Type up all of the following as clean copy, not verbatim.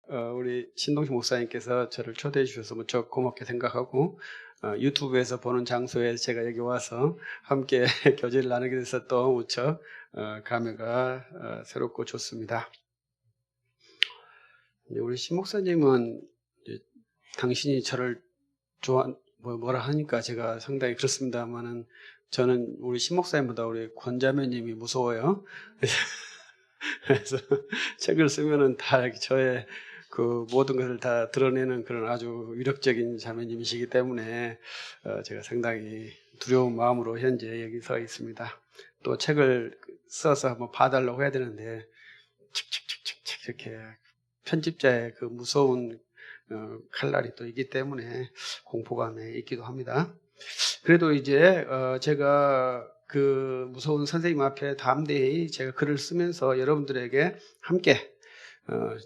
우리 신동식 목사님께서 저를 초대해 주셔서 무척 고맙게 생각하고 유튜브에서 보는 장소에 제가 여기 와서 함께 교제를 나누게 돼서 또 무척 감회가 새롭고 좋습니다. 우리 신 목사님은 당신이 저를 뭐라 하니까 제가 상당히 그렇습니다만은 저는 우리 신 목사님보다 우리 권자매님이 무서워요. 그래서 책을 쓰면은 다 저의 그 모든 것을 다 드러내는 그런 아주 위력적인 자매님이시기 때문에 제가 상당히 두려운 마음으로 현재 여기 서 있습니다. 또 책을 써서 한번 봐달라고 해야 되는데 칙칙칙칙 이렇게 편집자의 그 무서운 칼날이 또 있기 때문에 공포감에 있기도 합니다. 그래도 이제 제가 그 무서운 선생님 앞에 담대히 제가 글을 쓰면서 여러분들에게 함께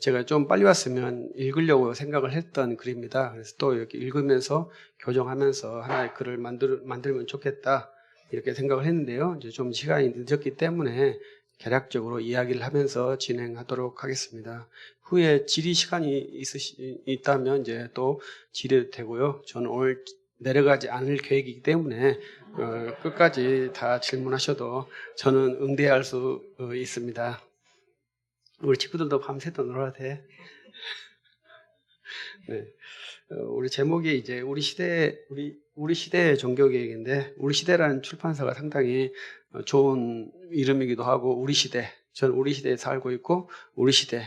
제가 좀 빨리 왔으면 읽으려고 생각을 했던 글입니다. 그래서 또 이렇게 읽으면서 교정하면서 하나의 글을 만들면 좋겠다 이렇게 생각을 했는데요. 이제 좀 시간이 늦었기 때문에 개략적으로 이야기를 하면서 진행하도록 하겠습니다. 후에 질의 시간이 있다면 이제 또 질의도 되고요. 저는 오늘 내려가지 않을 계획이기 때문에 끝까지 다 질문하셔도 저는 응대할 수 있습니다. 우리 친구들도 밤새도 놀아도 돼. 네. 우리 제목이 이제 우리 시대의 종교개혁인데, 우리 시대라는 출판사가 상당히 좋은 이름이기도 하고, 우리 시대. 저는 우리 시대에 살고 있고, 우리 시대.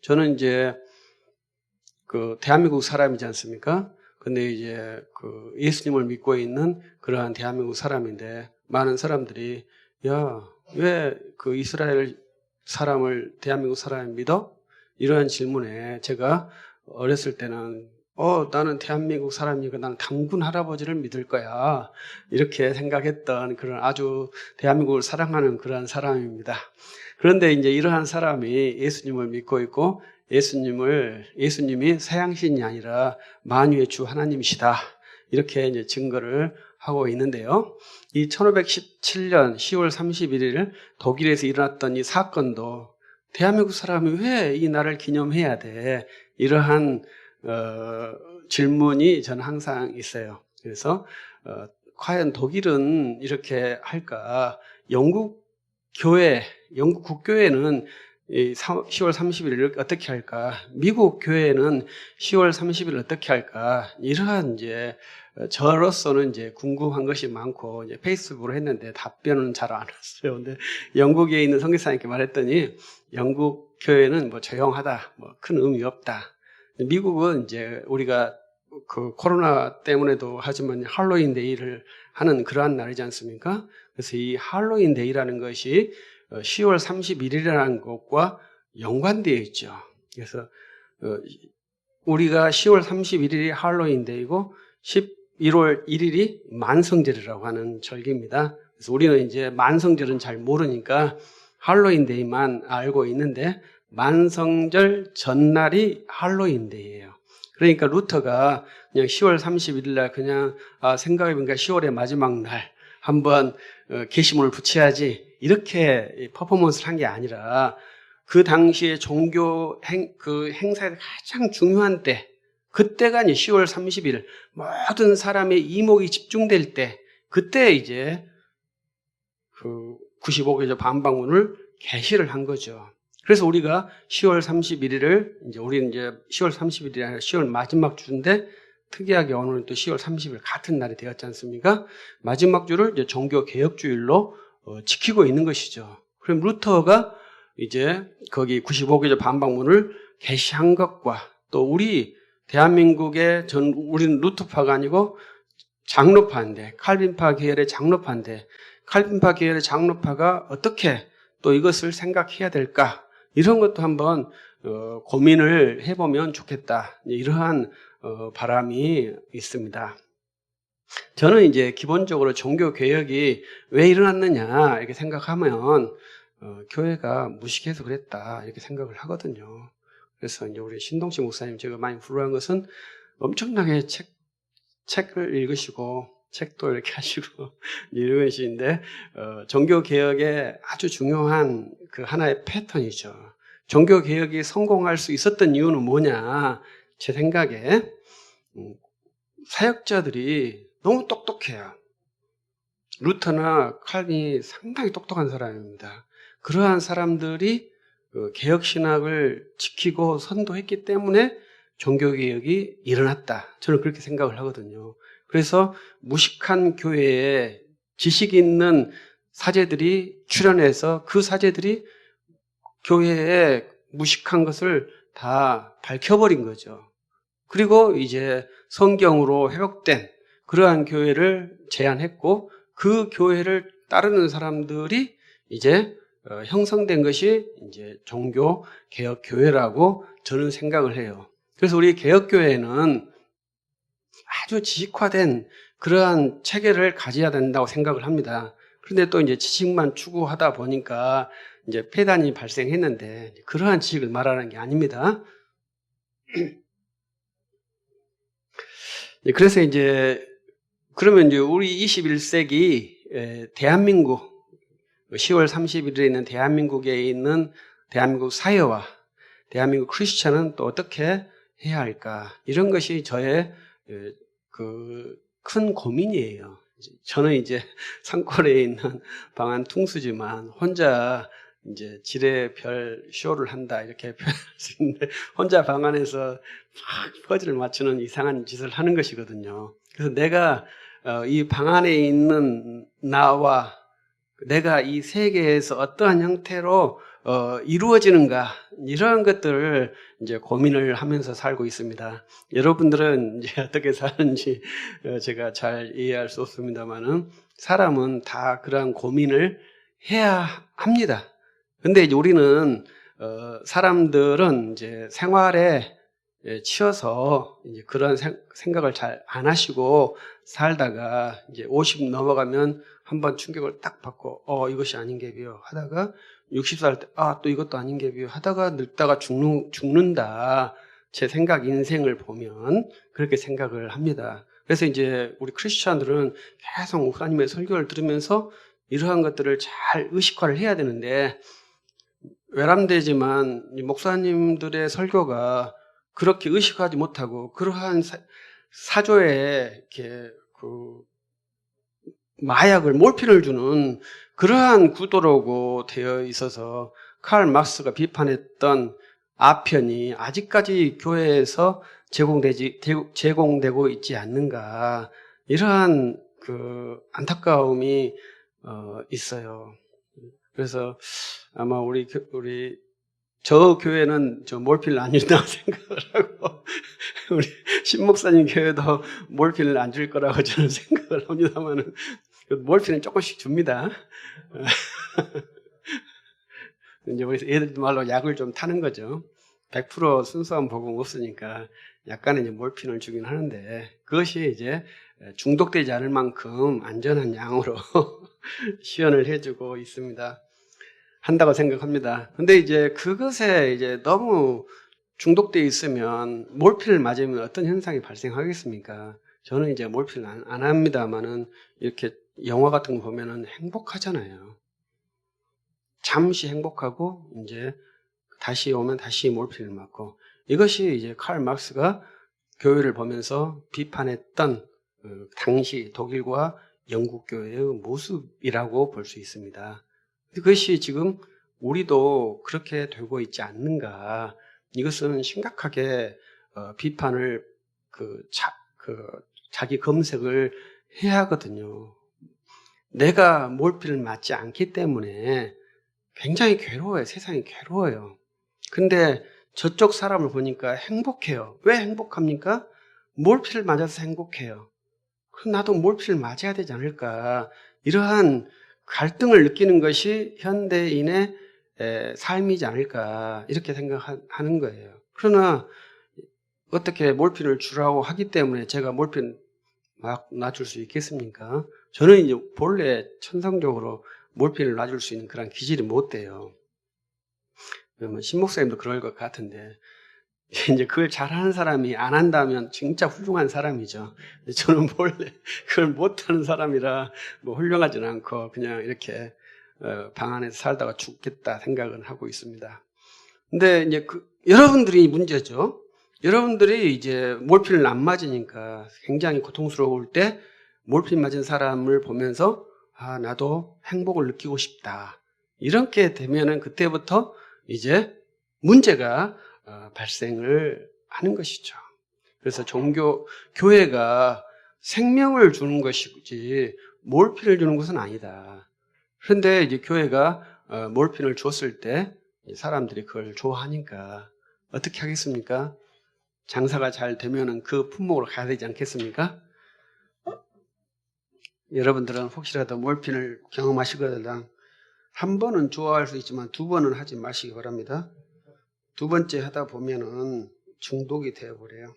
저는 이제 그 대한민국 사람이지 않습니까? 근데 이제 그 예수님을 믿고 있는 그러한 대한민국 사람인데, 많은 사람들이 야, 왜 그 이스라엘 사람을 대한민국 사람을 믿어? 이러한 질문에 제가 어렸을 때는 나는 대한민국 사람이고 나는 당군 할아버지를 믿을 거야 이렇게 생각했던 그런 아주 대한민국을 사랑하는 그런 사람입니다. 그런데 이제 이러한 사람이 예수님을 믿고 있고 예수님이 서양신이 아니라 만유의 주 하나님이시다 이렇게 이제 증거를 하고 있는데요. 이 1517년 10월 31일 독일에서 일어났던 이 사건도 대한민국 사람이 왜 이 날을 기념해야 돼? 이러한 질문이 저는 항상 있어요. 그래서 과연 독일은 이렇게 할까? 영국 국교회는 10월 30일을 어떻게 할까? 미국 교회는 10월 30일을 어떻게 할까? 이러한 이제 저로서는 이제 궁금한 것이 많고 이제 페이스북으로 했는데 답변은 잘 안 왔어요. 근데 영국에 있는 선교사님께 말했더니 영국 교회는 뭐 조용하다, 뭐 큰 의미 없다. 미국은 이제 우리가 그 코로나 때문에도 하지만 할로윈 데이를 하는 그러한 날이지 않습니까? 그래서 이 할로윈 데이라는 것이 10월 31일이라는 것과 연관되어 있죠. 그래서 우리가 10월 31일이 할로윈 데이고 11월 1일이 만성절이라고 하는 절기입니다. 그래서 우리는 이제 만성절은 잘 모르니까 할로윈 데이만 알고 있는데 만성절 전날이 할로윈 데이예요. 그러니까 루터가 그냥 10월 31일 날 그냥 생각해보니까 10월의 마지막 날 한번 게시문을 붙여야지 이렇게 퍼포먼스를 한 게 아니라 그 당시에 종교 행사에서 가장 중요한 때 그때가 이제 10월 30일 모든 사람의 이목이 집중될 때 그때 이제 그 95개조 반박문을 게시를 한 거죠. 그래서 우리가 10월 31일을 우리는 이제 10월 30일이 아니라 10월 마지막 주인데 특이하게 오늘은 또 10월 30일 같은 날이 되었지 않습니까? 마지막 주를 이제 종교 개혁주일로 지키고 있는 것이죠. 그럼 루터가 이제 거기 95개조 반박문을 게시한 것과 또 우리 대한민국의 우리는 루터파가 아니고 장로파인데 칼빈파 계열의 장로파인데 칼빈파 계열의 장로파가 어떻게 또 이것을 생각해야 될까? 이런 것도 한번 고민을 해보면 좋겠다. 이러한 바람이 있습니다. 저는 이제 기본적으로 종교 개혁이 왜 일어났느냐 이렇게 생각하면 교회가 무식해서 그랬다 이렇게 생각을 하거든요. 그래서 이제 우리 신동식 목사님 제가 많이 부러워한 것은 엄청나게 책을 읽으시고 책도 이렇게 하시고 이러시는데 종교 개혁의 아주 중요한 그 하나의 패턴이죠. 종교개혁이 성공할 수 있었던 이유는 뭐냐? 제 생각에 사역자들이 너무 똑똑해요. 루터나 칼빈이 상당히 똑똑한 사람입니다. 그러한 사람들이 개혁신학을 지키고 선도했기 때문에 종교개혁이 일어났다. 저는 그렇게 생각을 하거든요. 그래서 무식한 교회에 지식 있는 사제들이 출연해서 그 사제들이 교회에 무식한 것을 다 밝혀버린 거죠. 그리고 이제 성경으로 회복된 그러한 교회를 제안했고 그 교회를 따르는 사람들이 이제 형성된 것이 이제 종교 개혁 교회라고 저는 생각을 해요. 그래서 우리 개혁 교회는 아주 지식화된 그러한 체계를 가져야 된다고 생각을 합니다. 그런데 또 이제 지식만 추구하다 보니까 이제 폐단이 발생했는데 그러한 지식을 말하는 게 아닙니다. 그래서 이제 그러면 이제 우리 21세기 대한민국 10월 30일에 있는 대한민국에 있는 대한민국 사회와 대한민국 크리스찬은 또 어떻게 해야 할까? 이런 것이 저의 그 큰 고민이에요. 저는 이제 산골에 있는 방한 퉁수지만 혼자 이제 지뢰별 쇼를 한다 이렇게 표현할 수 있는데 혼자 방 안에서 막 퍼즐을 맞추는 이상한 짓을 하는 것이거든요. 그래서 내가 이 방 안에 있는 나와 내가 이 세계에서 어떠한 형태로 이루어지는가 이러한 것들을 이제 고민을 하면서 살고 있습니다. 여러분들은 이제 어떻게 사는지 제가 잘 이해할 수 없습니다만은 사람은 다 그러한 고민을 해야 합니다. 근데 이제 우리는 사람들은 이제 생활에 치여서 이제 그런 생각을 잘 안 하시고 살다가 이제 50 넘어가면 한번 충격을 딱 받고 이것이 아닌 게 비요 하다가 60살 때 또 이것도 아닌 게 비요 하다가 늙다가 죽는다. 제 생각 인생을 보면 그렇게 생각을 합니다. 그래서 이제 우리 크리스천들은 계속 목사님의 설교를 들으면서 이러한 것들을 잘 의식화를 해야 되는데 외람되지만 목사님들의 설교가 그렇게 의식하지 못하고 그러한 사조에 이렇게 마약을 몰핀을 주는 그러한 구도라고 되어 있어서 칼 막스가 비판했던 아편이 아직까지 교회에서 제공되고 있지 않는가 이러한 그 안타까움이 있어요. 그래서 아마 저 교회는 저 몰필을 안 준다고 생각을 하고 우리 신목사님 교회도 몰필을 안 줄 거라고 저는 생각을 합니다만은 몰필은 조금씩 줍니다. 이제 우리 애들 말로 약을 좀 타는 거죠. 100% 순수한 복음 없으니까 약간의 이제 몰핀을 주긴 하는데 그것이 이제 중독되지 않을 만큼 안전한 양으로 시연을 해주고 있습니다. 한다고 생각합니다. 근데 이제 그것에 이제 너무 중독되어 있으면 몰필을 맞으면 어떤 현상이 발생하겠습니까? 저는 이제 몰필을 안 합니다만은 이렇게 영화 같은 거 보면은 행복하잖아요. 잠시 행복하고 이제 다시 오면 다시 몰필을 맞고 이것이 이제 칼 막스가 교회를 보면서 비판했던 당시 독일과 영국 교회의 모습이라고 볼 수 있습니다. 그것이 지금 우리도 그렇게 되고 있지 않는가? 이것은 심각하게 비판을 자기 검색을 해야 하거든요. 내가 몰필을 맞지 않기 때문에 굉장히 괴로워요. 세상이 괴로워요. 근데 저쪽 사람을 보니까 행복해요. 왜 행복합니까? 몰필을 맞아서 행복해요. 그럼 나도 몰필을 맞아야 되지 않을까? 이러한 갈등을 느끼는 것이 현대인의 삶이지 않을까 이렇게 생각하는 거예요. 그러나 어떻게 몰필을 주라고 하기 때문에 제가 몰필 막 놔줄 수 있겠습니까? 저는 이제 본래 천성적으로 몰필을 놔줄 수 있는 그런 기질이 못 돼요. 신목사님도 그럴 것 같은데 이제 그걸 잘하는 사람이 안 한다면 진짜 훌륭한 사람이죠. 저는 본래 그걸 못하는 사람이라 뭐 훌륭하지는 않고 그냥 이렇게 방 안에서 살다가 죽겠다 생각은 하고 있습니다. 근데 이제 여러분들이 문제죠. 여러분들이 이제 몰핀을 안 맞으니까 굉장히 고통스러울 때 몰핀 맞은 사람을 보면서 아, 나도 행복을 느끼고 싶다. 이렇게 되면은 그때부터 이제 문제가 발생을 하는 것이죠. 그래서 교회가 생명을 주는 것이지 몰핀을 주는 것은 아니다. 그런데 이제 교회가 몰핀을 줬을 때 사람들이 그걸 좋아하니까 어떻게 하겠습니까? 장사가 잘 되면은 그 품목으로 가야 되지 않겠습니까? 여러분들은 혹시라도 몰핀을 경험하시거나 한 번은 좋아할 수 있지만 두 번은 하지 마시기 바랍니다. 두 번째 하다 보면은 중독이 되어버려요.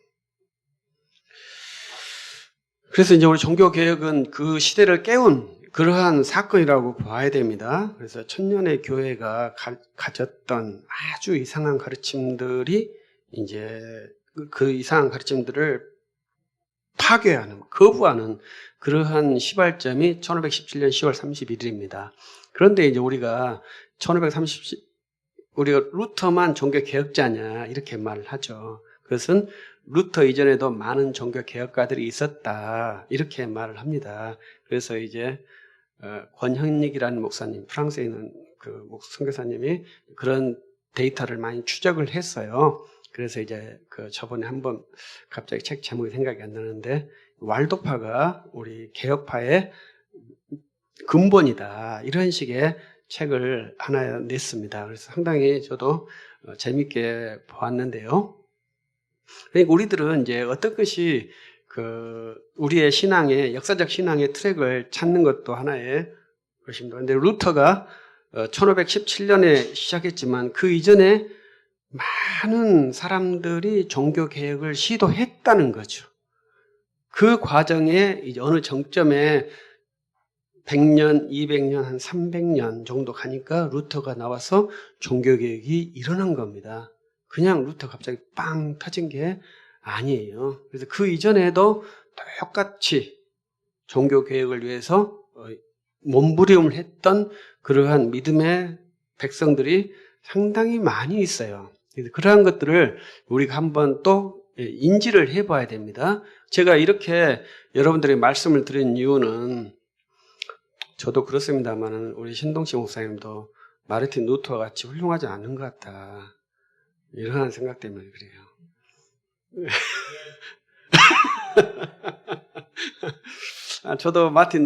그래서 이제 우리 종교개혁은 그 시대를 깨운 그러한 사건이라고 봐야 됩니다. 그래서 천년의 교회가 가졌던 아주 이상한 가르침들이 이제 그 이상한 가르침들을 파괴하는, 거부하는 그러한 시발점이 1517년 10월 31일입니다. 그런데 이제 우리가 우리가 루터만 종교 개혁자냐 이렇게 말을 하죠. 그것은 루터 이전에도 많은 종교 개혁가들이 있었다 이렇게 말을 합니다. 그래서 이제 권현익이라는 목사님, 프랑스에 있는 그 선교사님이 그런 데이터를 많이 추적을 했어요. 그래서 이제 저번에 한번 갑자기 책 제목이 생각이 안 나는데 왈도파가 우리 개혁파의 근본이다 이런 식의 책을 하나 냈습니다. 그래서 상당히 저도 재밌게 보았는데요. 그러니까 우리들은 이제 어떤 것이 우리의 신앙의 역사적 신앙의 트랙을 찾는 것도 하나의 것입니다. 그런데 루터가 1517년에 시작했지만 그 이전에 많은 사람들이 종교 개혁을 시도했다는 거죠. 그 과정에 이제 어느 정점에 100년, 200년, 한 300년 정도 가니까 루터가 나와서 종교개혁이 일어난 겁니다. 그냥 루터 갑자기 빵 터진 게 아니에요. 그래서 그 이전에도 똑같이 종교개혁을 위해서 몸부림을 했던 그러한 믿음의 백성들이 상당히 많이 있어요. 그래서 그러한 것들을 우리가 한번 또 인지를 해봐야 됩니다. 제가 이렇게 여러분들의 말씀을 드린 이유는 저도 그렇습니다만 우리 신동식 목사님도 마르틴 루터와 같이 훌륭하지 않은 것 같다. 이런 생각 때문에 그래요. 저도 마틴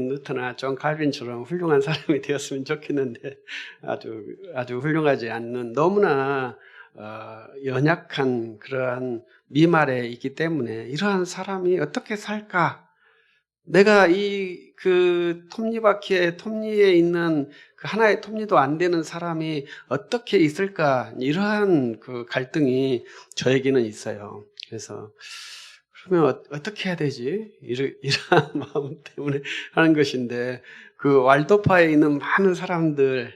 루터나 존 칼빈처럼 훌륭한 사람이 되었으면 좋겠는데 아주 훌륭하지 않는 너무나 연약한 그러한 미말에 있기 때문에 이러한 사람이 어떻게 살까? 내가 톱니에 있는 그 하나의 톱니도 안 되는 사람이 어떻게 있을까? 이러한 그 갈등이 저에게는 있어요. 그래서 그러면 어떻게 해야 되지? 이러한 마음 때문에 하는 것인데 그 왈도파에 있는 많은 사람들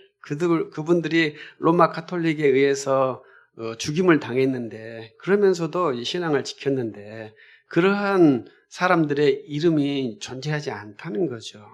그분들이 로마 가톨릭에 의해서 죽임을 당했는데 그러면서도 신앙을 지켰는데 그러한 사람들의 이름이 존재하지 않다는 거죠.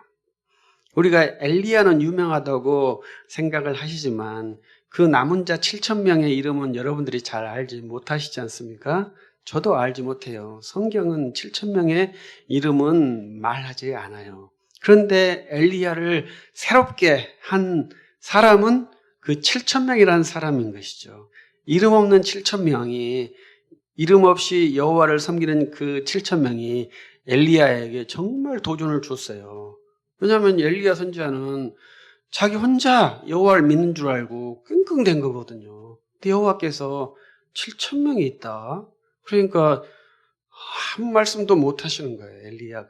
우리가 엘리야는 유명하다고 생각을 하시지만 그 남은 자 7,000명의 이름은 여러분들이 잘 알지 못하시지 않습니까? 저도 알지 못해요. 성경은 7,000명의 이름은 말하지 않아요. 그런데 엘리야를 새롭게 한 사람은 그 7,000명이라는 사람인 것이죠. 이름 없는 7,000명이 이름 없이 여호와를 섬기는 그 7,000명이 엘리야에게 정말 도전을 줬어요. 왜냐하면 엘리야 선지자는 자기 혼자 여호와를 믿는 줄 알고 끙끙댄 거거든요. 근데 여호와께서 7,000명이 있다. 그러니까 아무 말씀도 못 하시는 거예요, 엘리야가.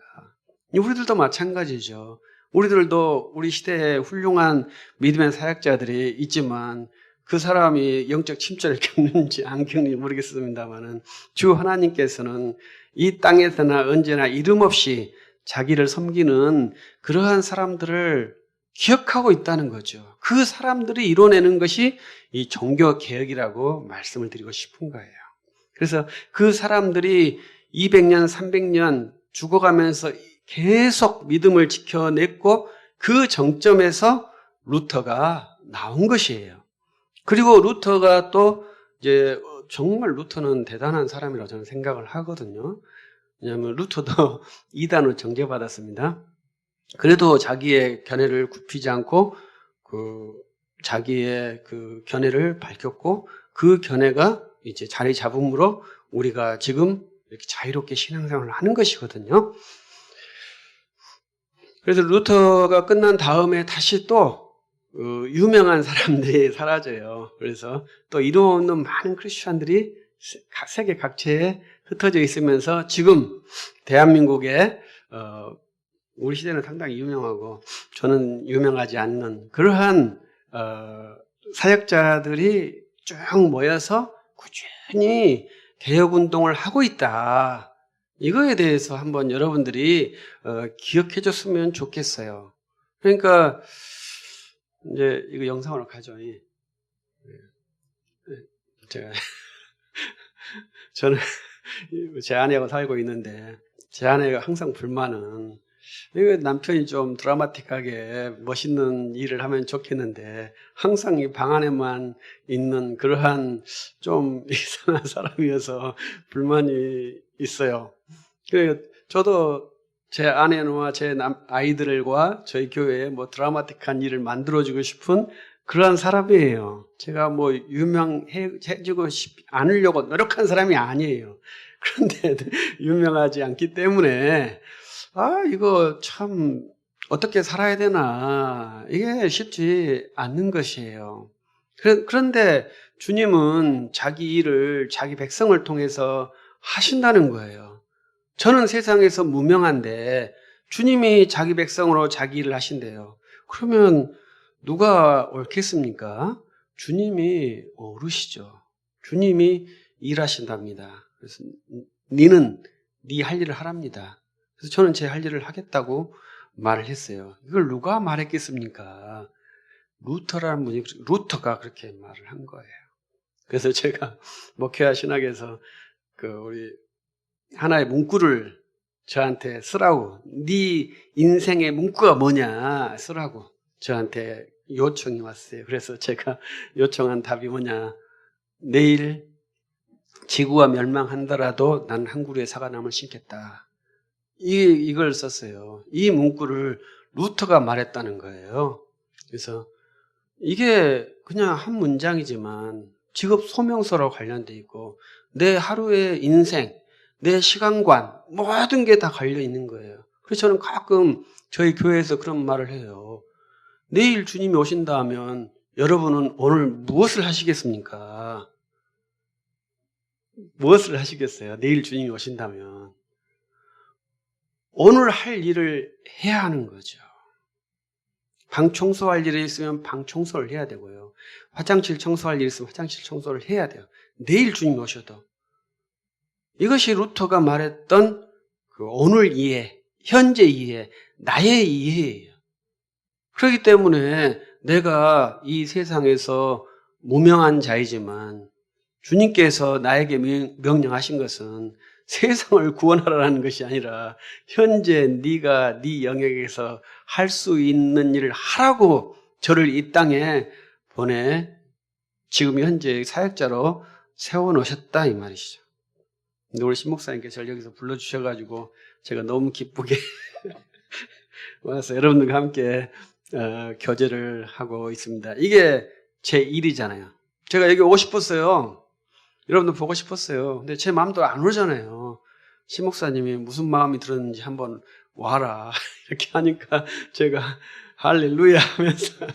우리들도 마찬가지죠. 우리들도 우리 시대에 훌륭한 믿음의 사역자들이 있지만 그 사람이 영적 침체를 겪는지 안 겪는지 모르겠습니다만은 주 하나님께서는 이 땅에서나 언제나 이름 없이 자기를 섬기는 그러한 사람들을 기억하고 있다는 거죠. 그 사람들이 이뤄내는 것이 이 종교 개혁이라고 말씀을 드리고 싶은 거예요. 그래서 그 사람들이 200년, 300년 죽어가면서 계속 믿음을 지켜냈고 그 정점에서 루터가 나온 것이에요. 그리고 루터가 또 이제 정말 루터는 대단한 사람이라고 저는 생각을 하거든요. 왜냐하면 루터도 이단으로 정죄받았습니다. 그래도 자기의 견해를 굽히지 않고 자기의 그 견해를 밝혔고 그 견해가 이제 자리 잡음으로 우리가 지금 이렇게 자유롭게 신앙생활을 하는 것이거든요. 그래서 루터가 끝난 다음에 다시 또 유명한 사람들이 사라져요. 그래서 또 이름 없는 많은 크리스천들이 세계 각지에 흩어져 있으면서 지금 대한민국에 우리 시대는 상당히 유명하고 저는 유명하지 않는 그러한 사역자들이 쭉 모여서 꾸준히 개혁운동을 하고 있다. 이거에 대해서 한번 여러분들이 기억해 줬으면 좋겠어요. 그러니까 이제 이거 영상으로 가죠. 제가 저는 제 아내하고 살고 있는데 제 아내가 항상 불만은 이거 남편이 좀 드라마틱하게 멋있는 일을 하면 좋겠는데 항상 이 방 안에만 있는 그러한 좀 이상한 사람이어서 불만이 있어요. 그래서 저도 제 아내와 제 아이들과 저희 교회에 뭐 드라마틱한 일을 만들어주고 싶은 그러한 사람이에요. 제가 뭐 유명해지고 싶지 않으려고 노력한 사람이 아니에요. 그런데 유명하지 않기 때문에 이거 참 어떻게 살아야 되나 이게 쉽지 않는 것이에요. 그런데 주님은 자기 일을 자기 백성을 통해서 하신다는 거예요. 저는 세상에서 무명한데 주님이 자기 백성으로 자기 일을 하신대요. 그러면 누가 옳겠습니까? 주님이 옳으시죠. 주님이 일하신답니다. 그래서 니는 네 할 일을 하랍니다. 그래서 저는 제 할 일을 하겠다고 말을 했어요. 이걸 누가 말했겠습니까? 루터라는 분이, 루터가 그렇게 말을 한 거예요. 그래서 제가 목회와 신학에서 우리 하나의 문구를 저한테 쓰라고, 네 인생의 문구가 뭐냐 쓰라고 저한테 요청이 왔어요. 그래서 제가 요청한 답이 뭐냐, 내일 지구가 멸망한다라도 난 한 그루의 사과나무를 심겠다. 이걸 썼어요. 이 문구를 루터가 말했다는 거예요. 그래서 이게 그냥 한 문장이지만 직업 소명서로 관련돼 있고 내 하루의 인생, 내 시간관 모든 게 다 걸려 있는 거예요. 그래서 저는 가끔 저희 교회에서 그런 말을 해요. 내일 주님이 오신다 하면 여러분은 오늘 무엇을 하시겠습니까? 무엇을 하시겠어요? 내일 주님이 오신다면 오늘 할 일을 해야 하는 거죠. 방 청소할 일이 있으면 방 청소를 해야 되고요. 화장실 청소할 일이 있으면 화장실 청소를 해야 돼요. 내일 주님이 오셔도. 이것이 루터가 말했던 오늘 이해, 현재 이해, 나의 이해예요. 그렇기 때문에 내가 이 세상에서 무명한 자이지만 주님께서 나에게 명령하신 것은 세상을 구원하라는 것이 아니라 현재 네가 네 영역에서 할 수 있는 일을 하라고 저를 이 땅에 보내 지금 현재 사역자로 세워놓으셨다 이 말이시죠. 근데 우리 신목사님께서 저를 여기서 불러주셔가지고 제가 너무 기쁘게 와서 여러분들과 함께 교제를 하고 있습니다. 이게 제 일이잖아요. 제가 여기 오고 싶었어요. 여러분들 보고 싶었어요. 근데 제 마음도 안 오잖아요. 신목사님이 무슨 마음이 들었는지 한번 와라 이렇게 하니까 제가 할렐루야 하면서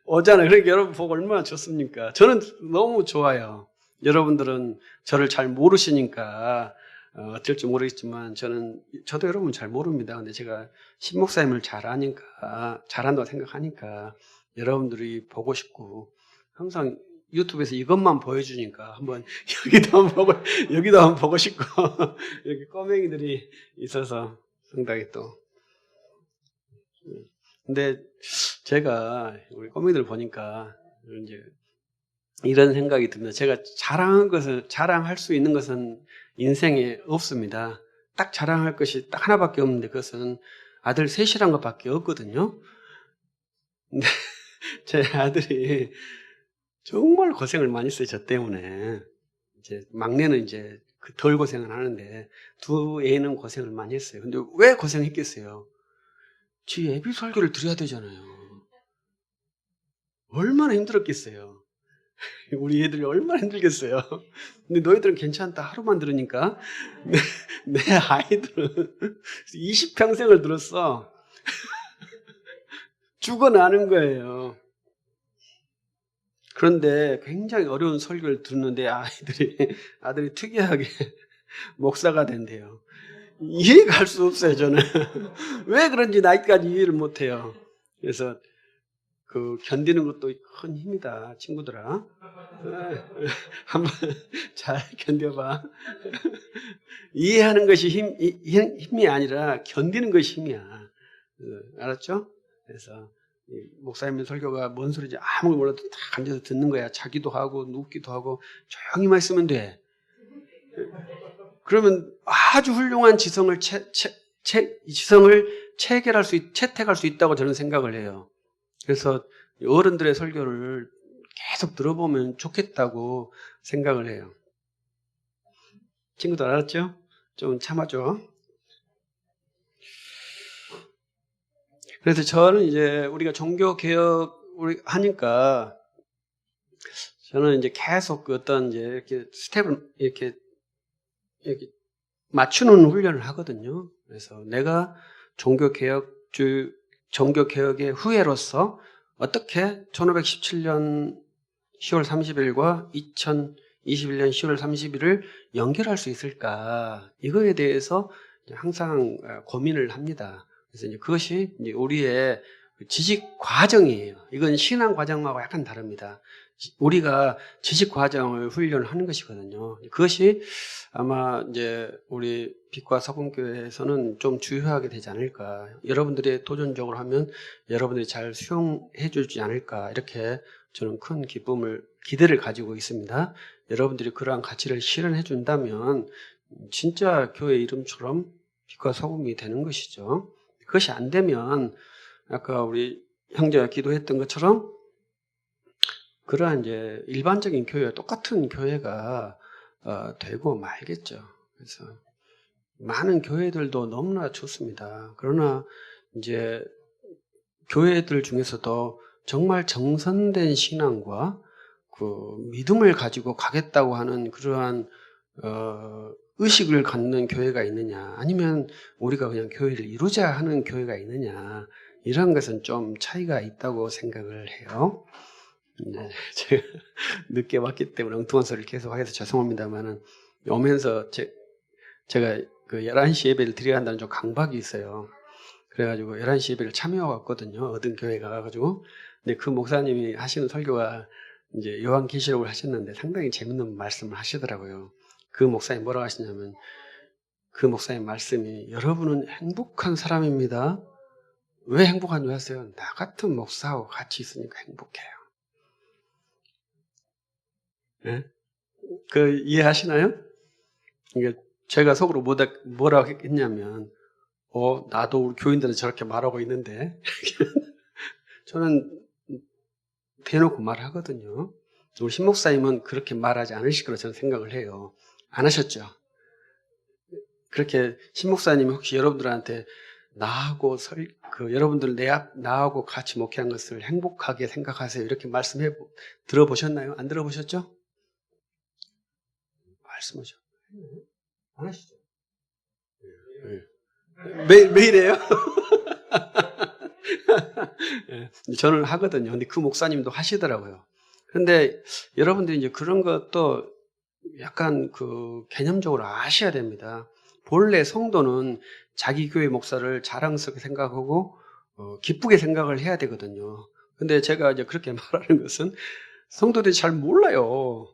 오잖아요. 그러니까 여러분 보고 얼마나 좋습니까? 저는 너무 좋아요. 여러분들은 저를 잘 모르시니까 어쩔 줄 모르겠지만 저도 여러분 잘 모릅니다. 근데 제가 신목사님을 잘 아니까, 잘한다고 생각하니까 여러분들이 보고 싶고 항상 유튜브에서 이것만 보여주니까 한번 여기도 한번 보고 싶고 이렇게 꼬맹이들이 있어서 상당히 또. 근데 제가 우리 꼬맹이들 보니까 이제 이런 생각이 듭니다. 제가 자랑할 수 있는 것은 인생에 없습니다. 딱 자랑할 것이 딱 하나밖에 없는데 그것은 아들 셋이란 것밖에 없거든요. 근데 제 아들이 정말 고생을 많이 했어요, 저 때문에. 이제 막내는 이제 덜 고생을 하는데 두 애는 고생을 많이 했어요. 근데 왜 고생했겠어요? 지 예비 설교를 드려야 되잖아요. 얼마나 힘들었겠어요. 우리 애들이 얼마나 힘들겠어요. 근데 너희들은 괜찮다. 하루만 들으니까. 내, 내 아이들은 20평생을 들었어. 죽어나는 거예요. 그런데 굉장히 어려운 설교를 듣는데 아들이 특이하게 목사가 된대요. 이해가 할 수 없어요, 저는. 왜 그런지 나이까지 이해를 못 해요. 그래서 견디는 것도 큰 힘이다, 친구들아. 한번 잘 견뎌봐. 이해하는 것이 힘이 아니라 견디는 것이 힘이야. 알았죠? 그래서 목사님 설교가 뭔 소리인지 아무것도 몰라도 다 앉아서 듣는 거야. 자기도 하고 눕기도 하고 조용히만 있으면 돼. 그러면 아주 훌륭한 지성을 채택할 수 있다고 저는 생각을 해요. 그래서 어른들의 설교를 계속 들어보면 좋겠다고 생각을 해요. 친구들 알았죠? 좀 참아줘. 그래서 저는 이제 우리가 종교개혁 하니까 저는 이제 계속 어떤 이제 이렇게 스텝을 이렇게 맞추는 훈련을 하거든요. 그래서 내가 종교개혁의 후예로서 어떻게 1517년 10월 30일과 2021년 10월 30일을 연결할 수 있을까? 이거에 대해서 항상 고민을 합니다. 그래서 이제 그것이 이제 우리의 지식 과정이에요. 이건 신앙 과정하고 약간 다릅니다. 우리가 지식 과정을 훈련하는 것이거든요. 그것이 아마 이제 우리 빛과 소금교회에서는 좀 주요하게 되지 않을까. 여러분들이 도전적으로 하면 여러분들이 잘 수용해 주지 않을까. 이렇게 저는 큰 기대를 가지고 있습니다. 여러분들이 그러한 가치를 실현해 준다면 진짜 교회 이름처럼 빛과 소금이 되는 것이죠. 그것이 안 되면 아까 우리 형제가 기도했던 것처럼 그러한 이제 일반적인 교회와 똑같은 교회가 되고 말겠죠. 그래서 많은 교회들도 너무나 좋습니다. 그러나 이제 교회들 중에서도 정말 정선된 신앙과 믿음을 가지고 가겠다고 하는 그러한 의식을 갖는 교회가 있느냐, 아니면 우리가 그냥 교회를 이루자 하는 교회가 있느냐, 이런 것은 좀 차이가 있다고 생각을 해요. 네, 제가 늦게 왔기 때문에 엉뚱한 소리를 계속 하게 돼서 죄송합니다만은, 오면서 제가 그 11시 예배를 드려야 한다는 좀 강박이 있어요. 그래가지고 11시 예배를 참여하고 왔거든요. 어떤 교회 가가지고. 근데 그 목사님이 하시는 설교가 이제 요한계시록을 하셨는데 상당히 재밌는 말씀을 하시더라고요. 그 목사님 뭐라고 하시냐면, 그 목사님 말씀이 여러분은 행복한 사람입니다. 왜 행복한 줄 아세요? 나 같은 목사하고 같이 있으니까 행복해요. 네? 그 이해하시나요? 그러니까 제가 속으로 뭐라고 했냐면, 나도 우리 교인들은 저렇게 말하고 있는데 저는 대놓고 말하거든요. 우리 신목사님은 그렇게 말하지 않으실 거라고 저는 생각을 해요. 안 하셨죠? 그렇게 신목사님이 혹시 여러분들한테 나하고 여러분들 나하고 같이 목회한 것을 행복하게 생각하세요, 이렇게 들어보셨나요? 안 들어보셨죠? 말씀하죠. 안 하시죠? 매일 해요? 저는 하거든요. 근데 그 목사님도 하시더라고요. 그런데 여러분들이 이제 그런 것도 약간 개념적으로 아셔야 됩니다. 본래 성도는 자기 교회 목사를 자랑스럽게 생각하고 기쁘게 생각을 해야 되거든요. 근데 제가 이제 그렇게 말하는 것은 성도들이 잘 몰라요.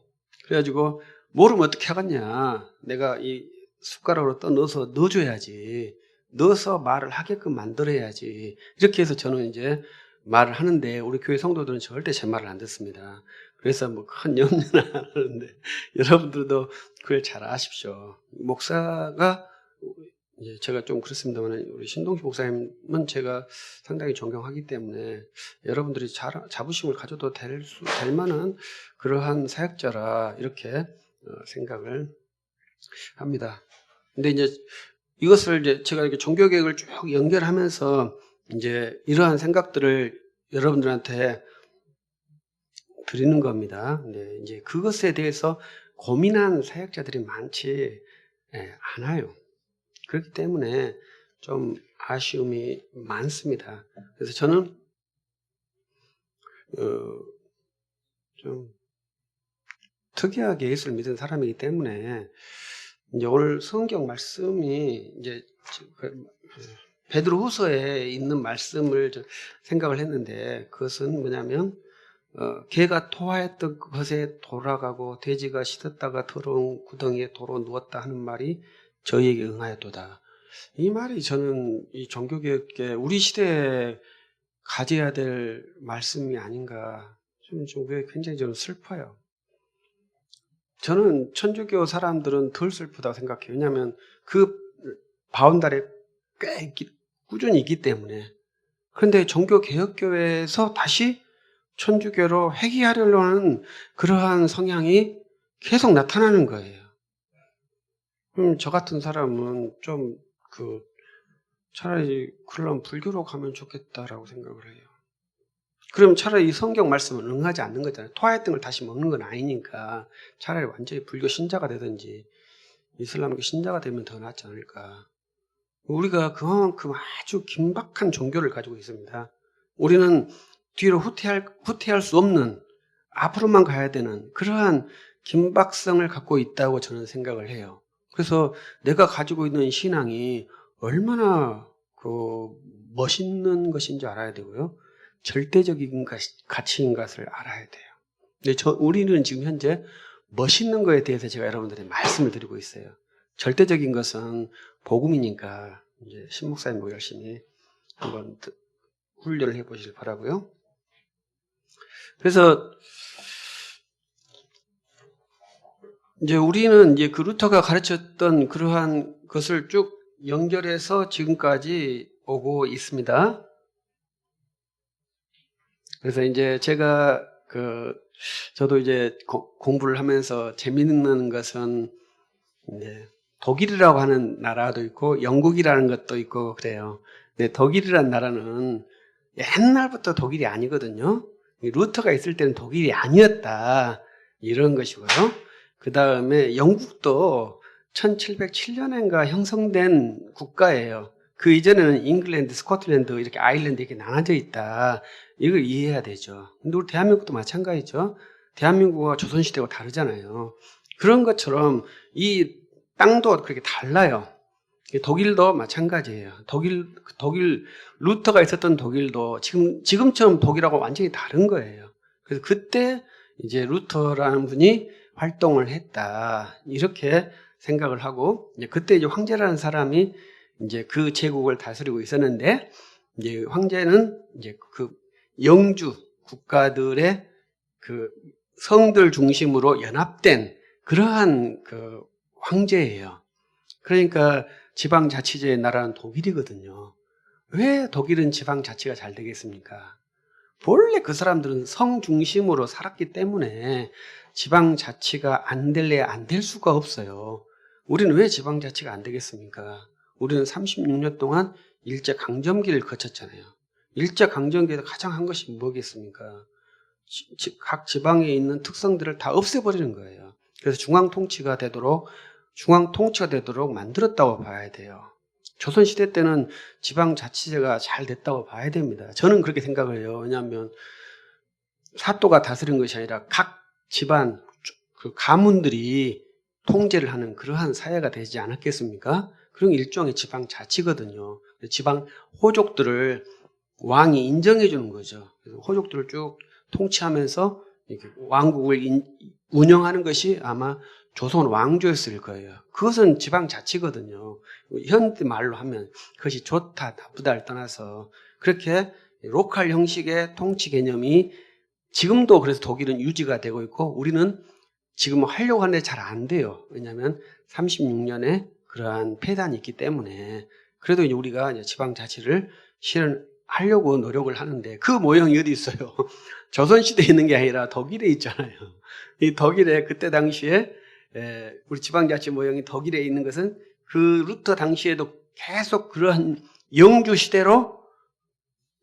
그래가지고 모르면 어떻게 하겠냐. 내가 이 숟가락으로 넣어줘야지. 넣어서 말을 하게끔 만들어야지. 이렇게 해서 저는 이제 말을 하는데, 우리 교회 성도들은 절대 제 말을 안 듣습니다. 그래서 뭐 큰 염려는 안 하는데, 여러분들도 그걸 잘 아십시오. 목사가 이제 제가 좀 그렇습니다만 우리 신동식 목사님은 제가 상당히 존경하기 때문에 여러분들이 자부심을 가져도 될 만한 그러한 사역자라 이렇게 생각을 합니다. 근데 이제 이것을 이제 제가 이렇게 종교개혁을 쭉 연결하면서 이제 이러한 생각들을 여러분들한테 드리는 겁니다. 근데 이제 그것에 대해서 고민한 사역자들이 많지 않아요. 그렇기 때문에 좀 아쉬움이 많습니다. 그래서 저는 좀 특이하게 예수를 믿은 사람이기 때문에 이제 오늘 성경 말씀이 이제 베드로후서에 있는 말씀을 생각을 했는데 그것은 뭐냐면 개가 토하였던 것에 돌아가고 돼지가 씻었다가 더러운 구덩이에 도로 누웠다 하는 말이 저희에게 응하였도다. 이 말이 저는 이 종교개혁에 우리 시대에 가져야 될 말씀이 아닌가. 좀 굉장히 저는 슬퍼요. 저는 천주교 사람들은 덜 슬프다고 생각해요. 왜냐하면 그 바운다리에 꽤 꾸준히 있기 때문에. 그런데 종교개혁교회에서 다시 천주교로 회귀하려고 하는 그러한 성향이 계속 나타나는 거예요. 그럼 저 같은 사람은 좀 차라리 그러려면 불교로 가면 좋겠다라고 생각을 해요. 그럼 차라리 이 성경 말씀은 응하지 않는 거잖아요. 토하였던 걸 다시 먹는 건 아니니까 차라리 완전히 불교 신자가 되든지 이슬람교 신자가 되면 더 낫지 않을까. 우리가 그만큼 아주 긴박한 종교를 가지고 있습니다. 우리는 뒤로 후퇴할 수 없는 앞으로만 가야 되는 그러한 긴박성을 갖고 있다고 저는 생각을 해요. 그래서 내가 가지고 있는 신앙이 얼마나 멋있는 것인지 알아야 되고요. 절대적인 가치인 것을 알아야 돼요. 근데 우리는 지금 현재 멋있는 거에 대해서 제가 여러분들에게 말씀을 드리고 있어요. 절대적인 것은 복음이니까 이제 신목사님 열심히 한번 훈련을 해보시길 바라고요. 그래서 이제 우리는 이제 그 루터가 가르쳤던 그러한 것을 쭉 연결해서 지금까지 오고 있습니다. 그래서 이제 제가 저도 이제 공부를 하면서 재미있는 것은 이제 독일이라고 하는 나라도 있고 영국이라는 것도 있고 그래요. 근데 독일이라는 나라는 옛날부터 독일이 아니거든요. 루터가 있을 때는 독일이 아니었다 이런 것이고요. 그 다음에 영국도 1707년인가 형성된 국가예요. 그 이전에는 잉글랜드, 스코틀랜드, 이렇게 아일랜드 이렇게 나눠져 있다. 이걸 이해해야 되죠. 근데 우리 대한민국도 마찬가지죠. 대한민국과 조선시대가 다르잖아요. 그런 것처럼 이 땅도 그렇게 달라요. 독일도 마찬가지예요. 독일 루터가 있었던 독일도 지금처럼 독일하고 완전히 다른 거예요. 그래서 그때 이제 루터라는 분이 활동을 했다. 이렇게 생각을 하고, 그때 이제 황제라는 사람이 이제 그 제국을 다스리고 있었는데, 이제 황제는 이제 그 영주 국가들의 그 성들 중심으로 연합된 그러한 그 황제예요. 그러니까 지방자치제의 나라는 독일이거든요. 왜 독일은 지방자치가 잘 되겠습니까? 본래 그 사람들은 성 중심으로 살았기 때문에 지방자치가 안 될래 안 될 수가 없어요. 우리는 왜 지방자치가 안 되겠습니까? 우리는 36년 동안 일제강점기를 거쳤잖아요. 일제강점기에서 가장 한 것이 뭐겠습니까? 각 지방에 있는 특성들을 다 없애버리는 거예요. 그래서 중앙통치가 되도록 만들었다고 봐야 돼요. 조선시대 때는 지방자치제가 잘 됐다고 봐야 됩니다. 저는 그렇게 생각을 해요. 왜냐하면 사또가 다스린 것이 아니라 각 집안 그 가문들이 통제를 하는 그러한 사회가 되지 않았겠습니까? 그런 일종의 지방자치거든요. 지방 호족들을 왕이 인정해 주는 거죠. 그래서 호족들을 쭉 통치하면서 이렇게 왕국을 운영하는 것이 아마 조선 왕조였을 거예요. 그것은 지방자치거든요. 현대 말로 하면 그것이 좋다 나쁘다를 떠나서 그렇게 로컬 형식의 통치 개념이 지금도 그래서 독일은 유지가 되고 있고 우리는 지금 하려고 하는데 잘 안 돼요. 왜냐하면 36년에 그러한 폐단이 있기 때문에 그래도 이제 우리가 이제 지방자치를 실현하려고 노력을 하는데 그 모형이 어디 있어요? 조선시대에 있는 게 아니라 독일에 있잖아요. 이 독일에 그때 당시에 우리 지방자치 모형이 독일에 있는 것은 그 루터 당시에도 계속 그러한 영주 시대로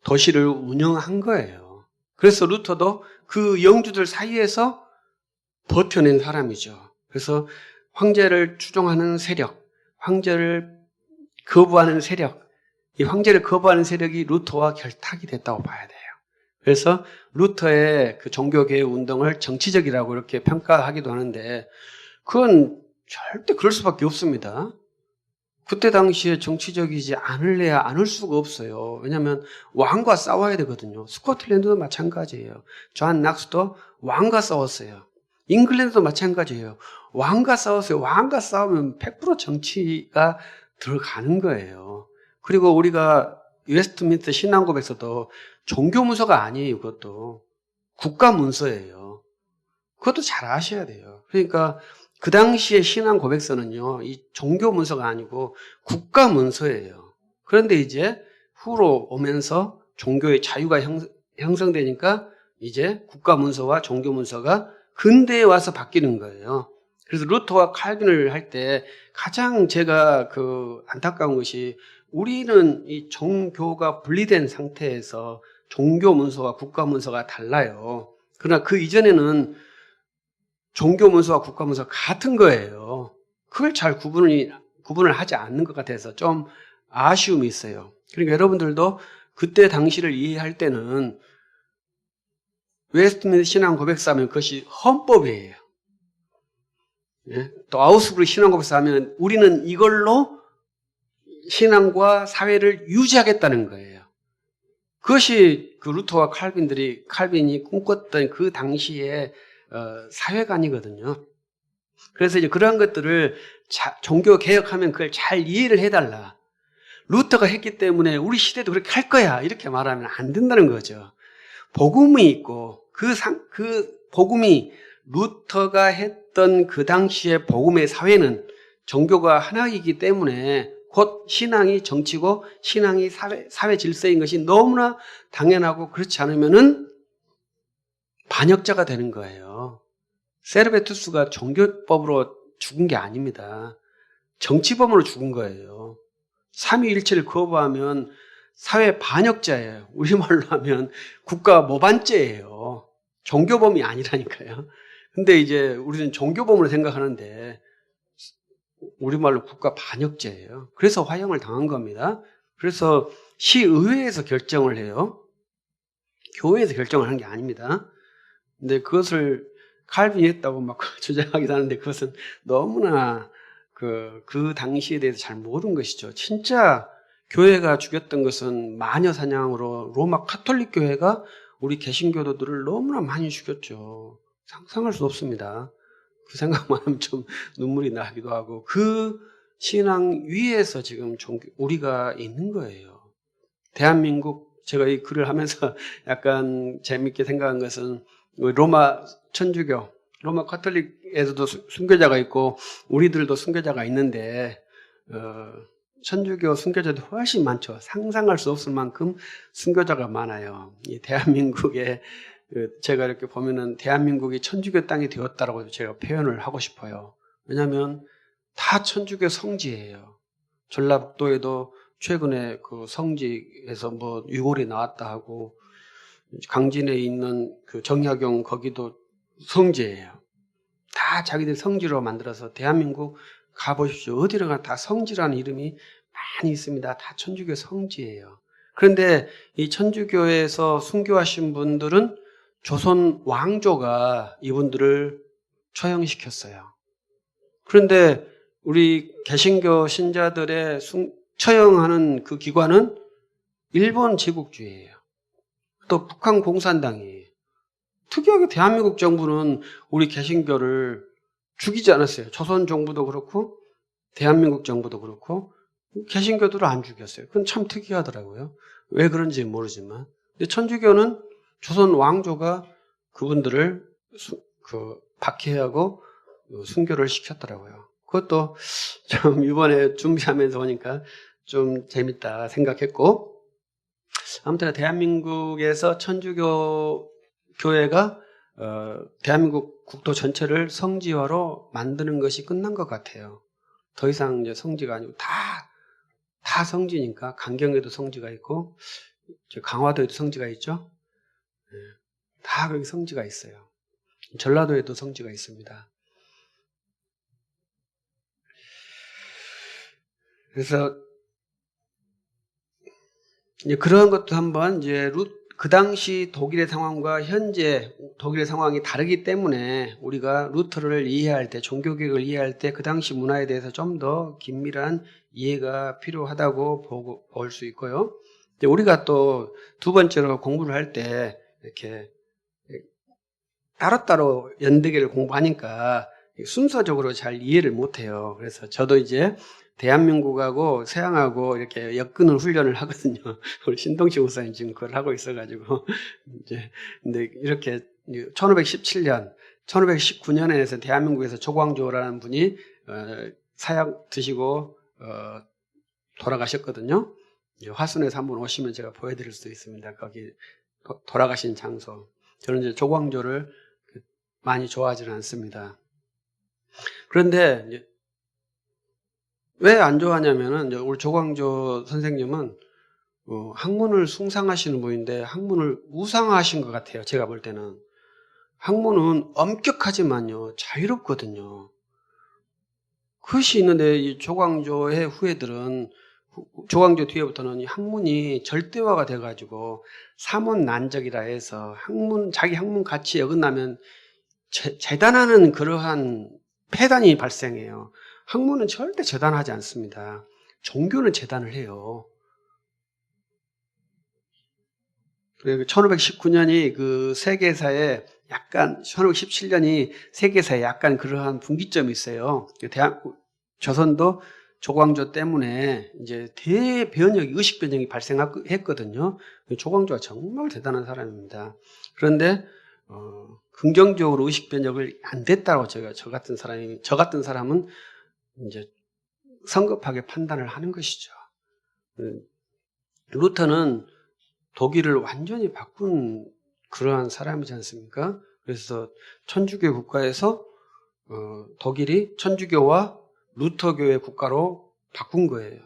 도시를 운영한 거예요. 그래서 루터도 그 영주들 사이에서 버텨낸 사람이죠. 그래서 황제를 추종하는 세력, 황제를 거부하는 세력, 이 황제를 거부하는 세력이 루터와 결탁이 됐다고 봐야 돼요. 그래서 루터의 그 종교개혁 운동을 정치적이라고 이렇게 평가하기도 하는데 그건 절대 그럴 수밖에 없습니다. 그때 당시에 정치적이지 않을래야 않을 수가 없어요. 왜냐하면 왕과 싸워야 되거든요. 스코틀랜드도 마찬가지예요. 존 낙스도 왕과 싸웠어요. 잉글랜드도 마찬가지예요. 왕과 싸웠어요. 왕과 싸우면 100% 정치가 들어가는 거예요. 그리고 우리가 웨스트민스터 신앙고백서도 종교문서가 아니에요. 그것도 국가문서예요. 그것도 잘 아셔야 돼요. 그러니까 그 당시에 신앙고백서는요, 이 종교문서가 아니고 국가문서예요. 그런데 이제 후로 오면서 종교의 자유가 형성되니까 이제 국가문서와 종교문서가 근대에 와서 바뀌는 거예요. 그래서 루터와 칼빈을 할 때 가장 제가 안타까운 것이 우리는 이 종교가 분리된 상태에서 종교문서와 국가문서가 달라요. 그러나 그 이전에는 종교문서와 국가문서가 같은 거예요. 그걸 잘 구분을 하지 않는 것 같아서 좀 아쉬움이 있어요. 그러니까 여러분들도 그때 당시를 이해할 때는 웨스트민스터 신앙 고백서 하면 그것이 헌법이에요. 예? 또 아우스부르크 신앙 고백서 하면 우리는 이걸로 신앙과 사회를 유지하겠다는 거예요. 그것이 그 루터와 칼빈이 꿈꿨던 그 당시의 사회관이거든요. 그래서 이제 그러한 것들을 종교 개혁하면 그걸 잘 이해를 해달라. 루터가 했기 때문에 우리 시대도 그렇게 할 거야. 이렇게 말하면 안 된다는 거죠. 복음이 있고 그 복음이 루터가 했던 그 당시의 복음의 사회는 종교가 하나이기 때문에 곧 신앙이 정치고 신앙이 사회 질서인 것이 너무나 당연하고 그렇지 않으면은 반역자가 되는 거예요. 세르베투스가 종교법으로 죽은 게 아닙니다. 정치범으로 죽은 거예요. 삼위일체를 거부하면 사회 반역자예요. 우리말로 하면 국가 모반죄예요. 종교범이 아니라니까요. 근데 이제 우리는 종교범으로 생각하는데 우리말로 국가 반역죄예요. 그래서 화형을 당한 겁니다. 그래서 시의회에서 결정을 해요. 교회에서 결정을 한 게 아닙니다. 근데 그것을 칼빈이 했다고 막 주장하기도 하는데 그것은 너무나 그 당시에 대해서 잘 모르는 것이죠. 진짜 교회가 죽였던 것은 마녀 사냥으로 로마 카톨릭 교회가 우리 개신교도들을 너무나 많이 죽였죠. 상상할 수 없습니다. 그 생각만 하면 좀 눈물이 나기도 하고 그 신앙 위에서 지금 우리가 있는 거예요. 대한민국 제가 이 글을 하면서 약간 재밌게 생각한 것은 로마 천주교, 로마 카톨릭에서도 순교자가 있고 우리들도 순교자가 있는데 천주교 순교자도 훨씬 많죠. 상상할 수 없을 만큼 순교자가 많아요. 이 대한민국에 제가 이렇게 보면은 대한민국이 천주교 땅이 되었다라고 제가 표현을 하고 싶어요. 왜냐하면 다 천주교 성지예요. 전라북도에도 최근에 그 성지에서 뭐 유골이 나왔다 하고 강진에 있는 그 정약용 거기도 성지예요. 다 자기들 성지로 만들어서 대한민국 가보십시오. 어디를 가나 다 성지라는 이름이 많이 있습니다. 다 천주교 성지예요. 그런데 이 천주교에서 순교하신 분들은 조선 왕조가 이분들을 처형시켰어요. 그런데 우리 개신교 신자들의 처형하는 그 기관은 일본 제국주의예요. 또 북한 공산당이에요. 특이하게 대한민국 정부는 우리 개신교를 죽이지 않았어요. 조선 정부도 그렇고 대한민국 정부도 그렇고 개신교들을 안 죽였어요. 그건 참 특이하더라고요. 왜 그런지 모르지만. 근데 천주교는 조선 왕조가 그분들을 박해하고 순교를 시켰더라고요. 그것도 좀 이번에 준비하면서 보니까 좀 재밌다 생각했고, 아무튼 대한민국에서 천주교 교회가 대한민국 국도 전체를 성지화로 만드는 것이 끝난 것 같아요. 더 이상 이제 성지가 아니고 다 성지니까, 강경에도 성지가 있고 강화도에도 성지가 있죠. 다 거기 성지가 있어요. 전라도에도 성지가 있습니다. 그래서 이제 그런 것도 한번 이제 그 당시 독일의 상황과 현재 독일의 상황이 다르기 때문에 우리가 루터를 이해할 때, 종교개혁을 이해할 때 그 당시 문화에 대해서 좀 더 긴밀한 이해가 필요하다고 볼 수 있고요. 우리가 또 두 번째로 공부를 할 때 이렇게 따로따로 연대기를 공부하니까 순서적으로 잘 이해를 못해요. 그래서 저도 이제 대한민국하고 서양하고 이렇게 엮는 훈련을 하거든요. 우리 신동식 목사님 지금 그걸 하고 있어가지고 이제 근데 이렇게 1517년, 1519년에서 대한민국에서 조광조라는 분이 사약 드시고 돌아가셨거든요. 화순에서 한번 오시면 제가 보여드릴 수도 있습니다. 거기 돌아가신 장소. 저는 이제 조광조를 많이 좋아하지는 않습니다. 그런데 왜 안 좋아하냐면은 우리 조광조 선생님은 학문을 숭상하시는 분인데 학문을 우상화하신 것 같아요. 제가 볼 때는 학문은 엄격하지만요 자유롭거든요. 그것이 있는데 이 조광조의 후예들은 조광조 뒤에부터는 이 학문이 절대화가 돼가지고 사문난적이라 해서 자기 학문 가치에 어긋나면 재단하는 그러한 폐단이 발생해요. 학문은 절대 재단하지 않습니다. 종교는 재단을 해요. 1519년이 그 세계사에 약간, 1517년이 세계사에 약간 그러한 분기점이 있어요. 조선도 조광조 때문에 이제 대변혁, 의식변혁이 발생했거든요. 조광조가 정말 대단한 사람입니다. 그런데, 긍정적으로 의식변혁을 안 됐다고 저 같은 사람은 이제 성급하게 판단을 하는 것이죠. 루터는 독일을 완전히 바꾼 그러한 사람이지 않습니까? 그래서 천주교 국가에서 독일이 천주교와 루터교의 국가로 바꾼 거예요.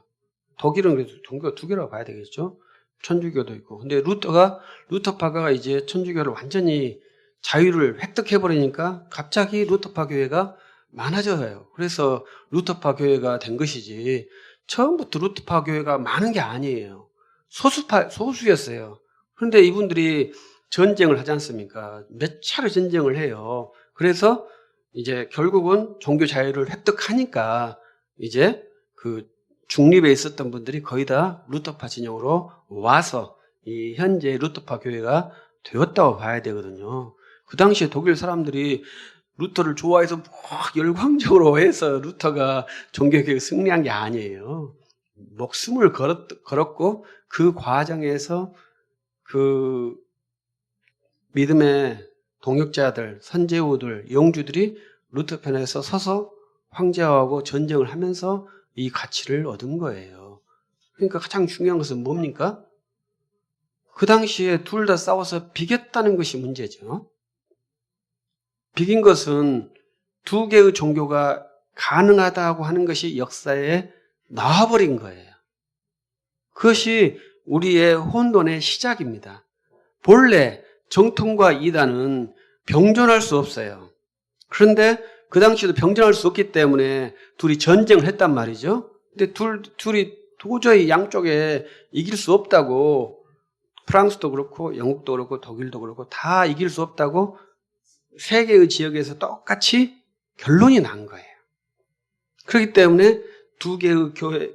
독일은 그래도 종교가 두 개라고 봐야 되겠죠. 천주교도 있고. 근데 루터파가 이제 천주교를 완전히 자유를 획득해버리니까 갑자기 루터파 교회가 많아져요. 그래서 루터파 교회가 된 것이지, 처음부터 루터파 교회가 많은 게 아니에요. 소수였어요. 그런데 이분들이 전쟁을 하지 않습니까? 몇 차례 전쟁을 해요. 그래서 이제 결국은 종교 자유를 획득하니까 이제 그 중립에 있었던 분들이 거의 다 루터파 진영으로 와서 이 현재 루터파 교회가 되었다고 봐야 되거든요. 그 당시에 독일 사람들이 루터를 좋아해서 막 열광적으로 해서 루터가 종교개혁 승리한 게 아니에요. 목숨을 걸었고 그 과정에서 그 믿음의 동역자들, 선제우들, 영주들이 루터 편에 서서 황제하고 전쟁을 하면서 이 가치를 얻은 거예요. 그러니까 가장 중요한 것은 뭡니까? 그 당시에 둘 다 싸워서 비겼다는 것이 문제죠. 비긴 것은 두 개의 종교가 가능하다고 하는 것이 역사에 나와버린 거예요. 그것이 우리의 혼돈의 시작입니다. 본래 정통과 이단은 병존할 수 없어요. 그런데 그 당시에도 병존할 수 없기 때문에 둘이 전쟁을 했단 말이죠. 근데 둘이 도저히 양쪽에 이길 수 없다고, 프랑스도 그렇고 영국도 그렇고 독일도 그렇고 다 이길 수 없다고 세 개의 지역에서 똑같이 결론이 난 거예요. 그렇기 때문에 두 개의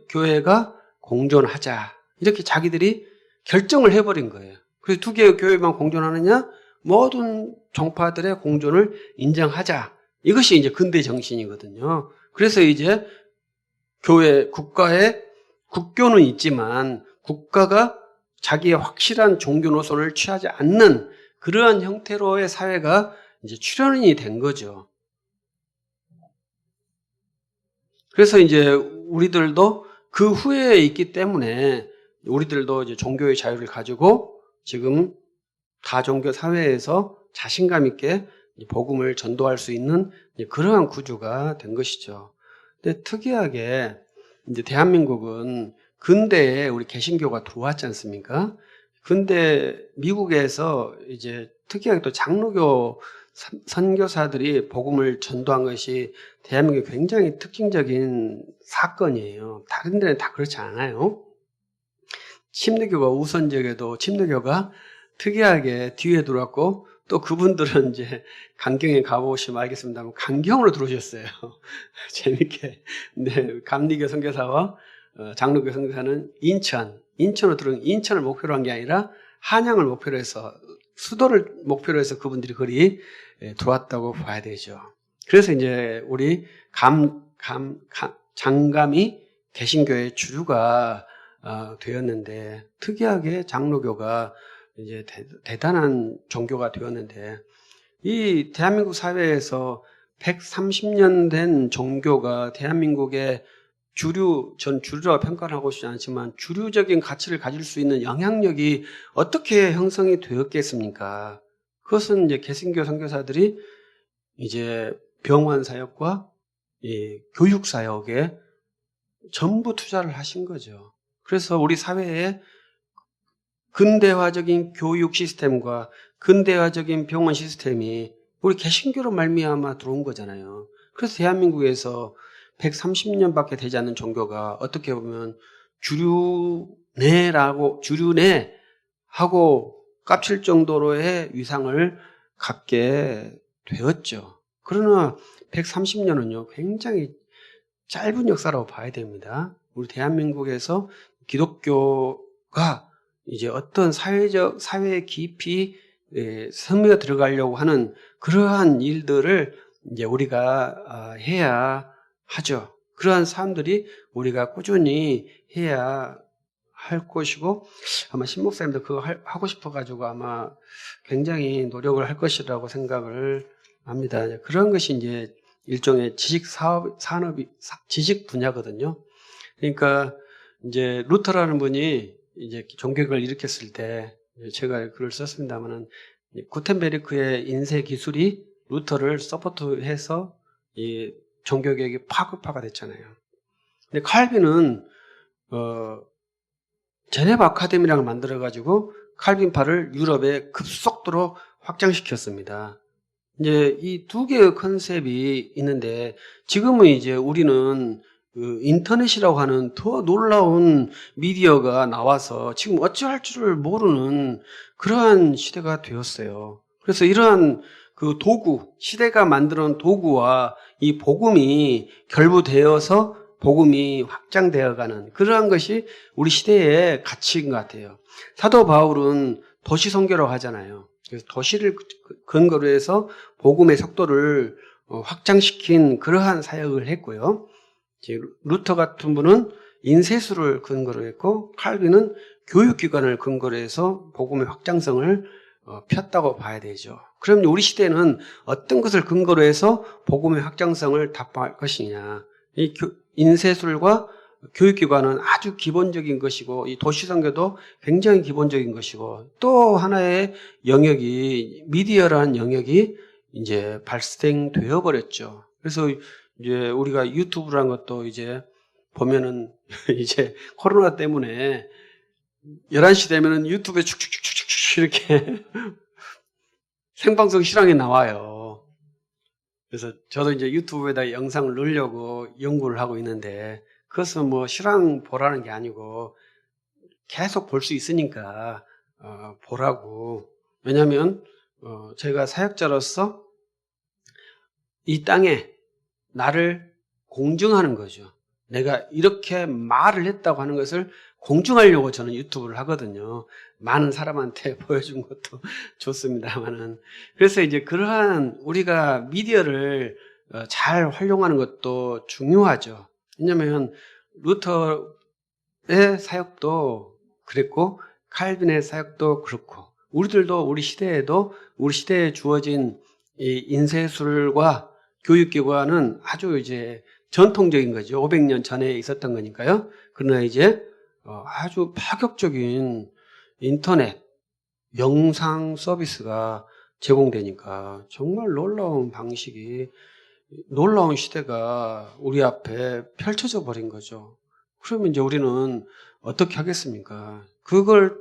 교회가 공존하자, 이렇게 자기들이 결정을 해버린 거예요. 그래서 두 개의 교회만 공존하느냐, 모든 종파들의 공존을 인정하자, 이것이 이제 근대 정신이거든요. 그래서 이제 국가의 국교는 있지만 국가가 자기의 확실한 종교 노선을 취하지 않는 그러한 형태로의 사회가 이제 출현이 된 거죠. 그래서 이제 우리들도 그 후에 있기 때문에 우리들도 이제 종교의 자유를 가지고 지금 다종교 사회에서 자신감 있게 복음을 전도할 수 있는 그러한 구조가 된 것이죠. 근데 특이하게 이제 대한민국은 근대에 우리 개신교가 들어왔지 않습니까? 근데 미국에서 이제 특이하게 또 장로교 선교사들이 복음을 전도한 것이 대한민국의 굉장히 특징적인 사건이에요. 다른 데는 다 그렇지 않아요. 침례교가 우선적에도 침례교가 특이하게 뒤에 들어왔고, 또 그분들은 이제 강경에 가보시면 알겠습니다만 강경으로 들어오셨어요. 재밌게. 네, 감리교 선교사와 장로교 선교사는 인천으로 들어온, 인천을 목표로 한 게 아니라 한양을 목표로 해서, 수도를 목표로 해서 그분들이 거리 들어왔다고 봐야 되죠. 그래서 이제 우리 장감이 개신교의 주류가 되었는데, 특이하게 장로교가 이제 대단한 종교가 되었는데, 이 대한민국 사회에서 130년 된 종교가 대한민국의 주류, 전 주류라고 평가를 하고 싶지 않지만 주류적인 가치를 가질 수 있는 영향력이 어떻게 형성이 되었겠습니까? 그것은 이제 개신교 선교사들이 이제 병원 사역과 교육 사역에 전부 투자를 하신 거죠. 그래서 우리 사회에 근대화적인 교육 시스템과 근대화적인 병원 시스템이 우리 개신교로 말미암아 들어온 거잖아요. 그래서 대한민국에서 130년밖에 되지 않는 종교가 어떻게 보면 주류네 하고 깝칠 정도로의 위상을 갖게 되었죠. 그러나 130년은요, 굉장히 짧은 역사라고 봐야 됩니다. 우리 대한민국에서 기독교가 이제 어떤 사회에 깊이 스며 들어가려고 하는 그러한 일들을 이제 우리가 해야 하죠. 그러한 사람들이 우리가 꾸준히 해야 할 것이고, 아마 신 목사님도 그거 하고 싶어가지고 아마 굉장히 노력을 할 것이라고 생각을 합니다. 그런 것이 이제 일종의 지식 분야거든요. 그러니까 이제 루터라는 분이 이제 종교개혁을 일으켰을 때 제가 글을 썼습니다만은 구텐베르크의 인쇄 기술이 루터를 서포트해서 이 종교개혁이 파급화가 됐잖아요. 근데 칼빈은 제네바 아카데미라는 걸 만들어가지고 칼빈파를 유럽에 급속도로 확장시켰습니다. 이제 이 두 개의 컨셉이 있는데, 지금은 이제 우리는 그 인터넷이라고 하는 더 놀라운 미디어가 나와서 지금 어찌할 줄을 모르는 그러한 시대가 되었어요. 그래서 이러한 그 도구, 시대가 만들어 놓은 도구와 이 복음이 결부되어서 복음이 확장되어가는 그러한 것이 우리 시대의 가치인 것 같아요. 사도 바울은 도시 선교라고 하잖아요. 그래서 도시를 근거로 해서 복음의 속도를 확장시킨 그러한 사역을 했고요. 루터 같은 분은 인쇄술을 근거로 했고, 칼빈은 교육기관을 근거로 해서 복음의 확장성을 폈다고 봐야 되죠. 그럼 우리 시대는 어떤 것을 근거로 해서 복음의 확장성을 답할 것이냐. 이 인쇄술과 교육기관은 아주 기본적인 것이고, 이 도시선교도 굉장히 기본적인 것이고, 또 하나의 영역이 미디어라는 영역이 이제 발생되어 버렸죠. 그래서 이제 우리가 유튜브라는 것도 이제 보면은 이제 코로나 때문에 11시 되면은 유튜브에 축축축축축 이렇게 생방송 실황이 나와요. 그래서 저도 이제 유튜브에다 영상을 넣으려고 연구를 하고 있는데, 그것은 뭐 실황 보라는 게 아니고 계속 볼 수 있으니까 보라고. 왜냐하면 제가 사역자로서 이 땅에 나를 공증하는 거죠. 내가 이렇게 말을 했다고 하는 것을 공증하려고 저는 유튜브를 하거든요. 많은 사람한테 보여준 것도 좋습니다만은. 그래서 이제 그러한 우리가 미디어를 잘 활용하는 것도 중요하죠. 왜냐하면 루터의 사역도 그랬고, 칼빈의 사역도 그렇고, 우리들도 우리 시대에도 우리 시대에 주어진 이 인쇄술과 교육기관은 아주 이제 전통적인 거죠. 500년 전에 있었던 거니까요. 그러나 이제 아주 파격적인 인터넷 영상 서비스가 제공되니까 정말 놀라운 방식이, 놀라운 시대가 우리 앞에 펼쳐져 버린 거죠. 그러면 이제 우리는 어떻게 하겠습니까? 그걸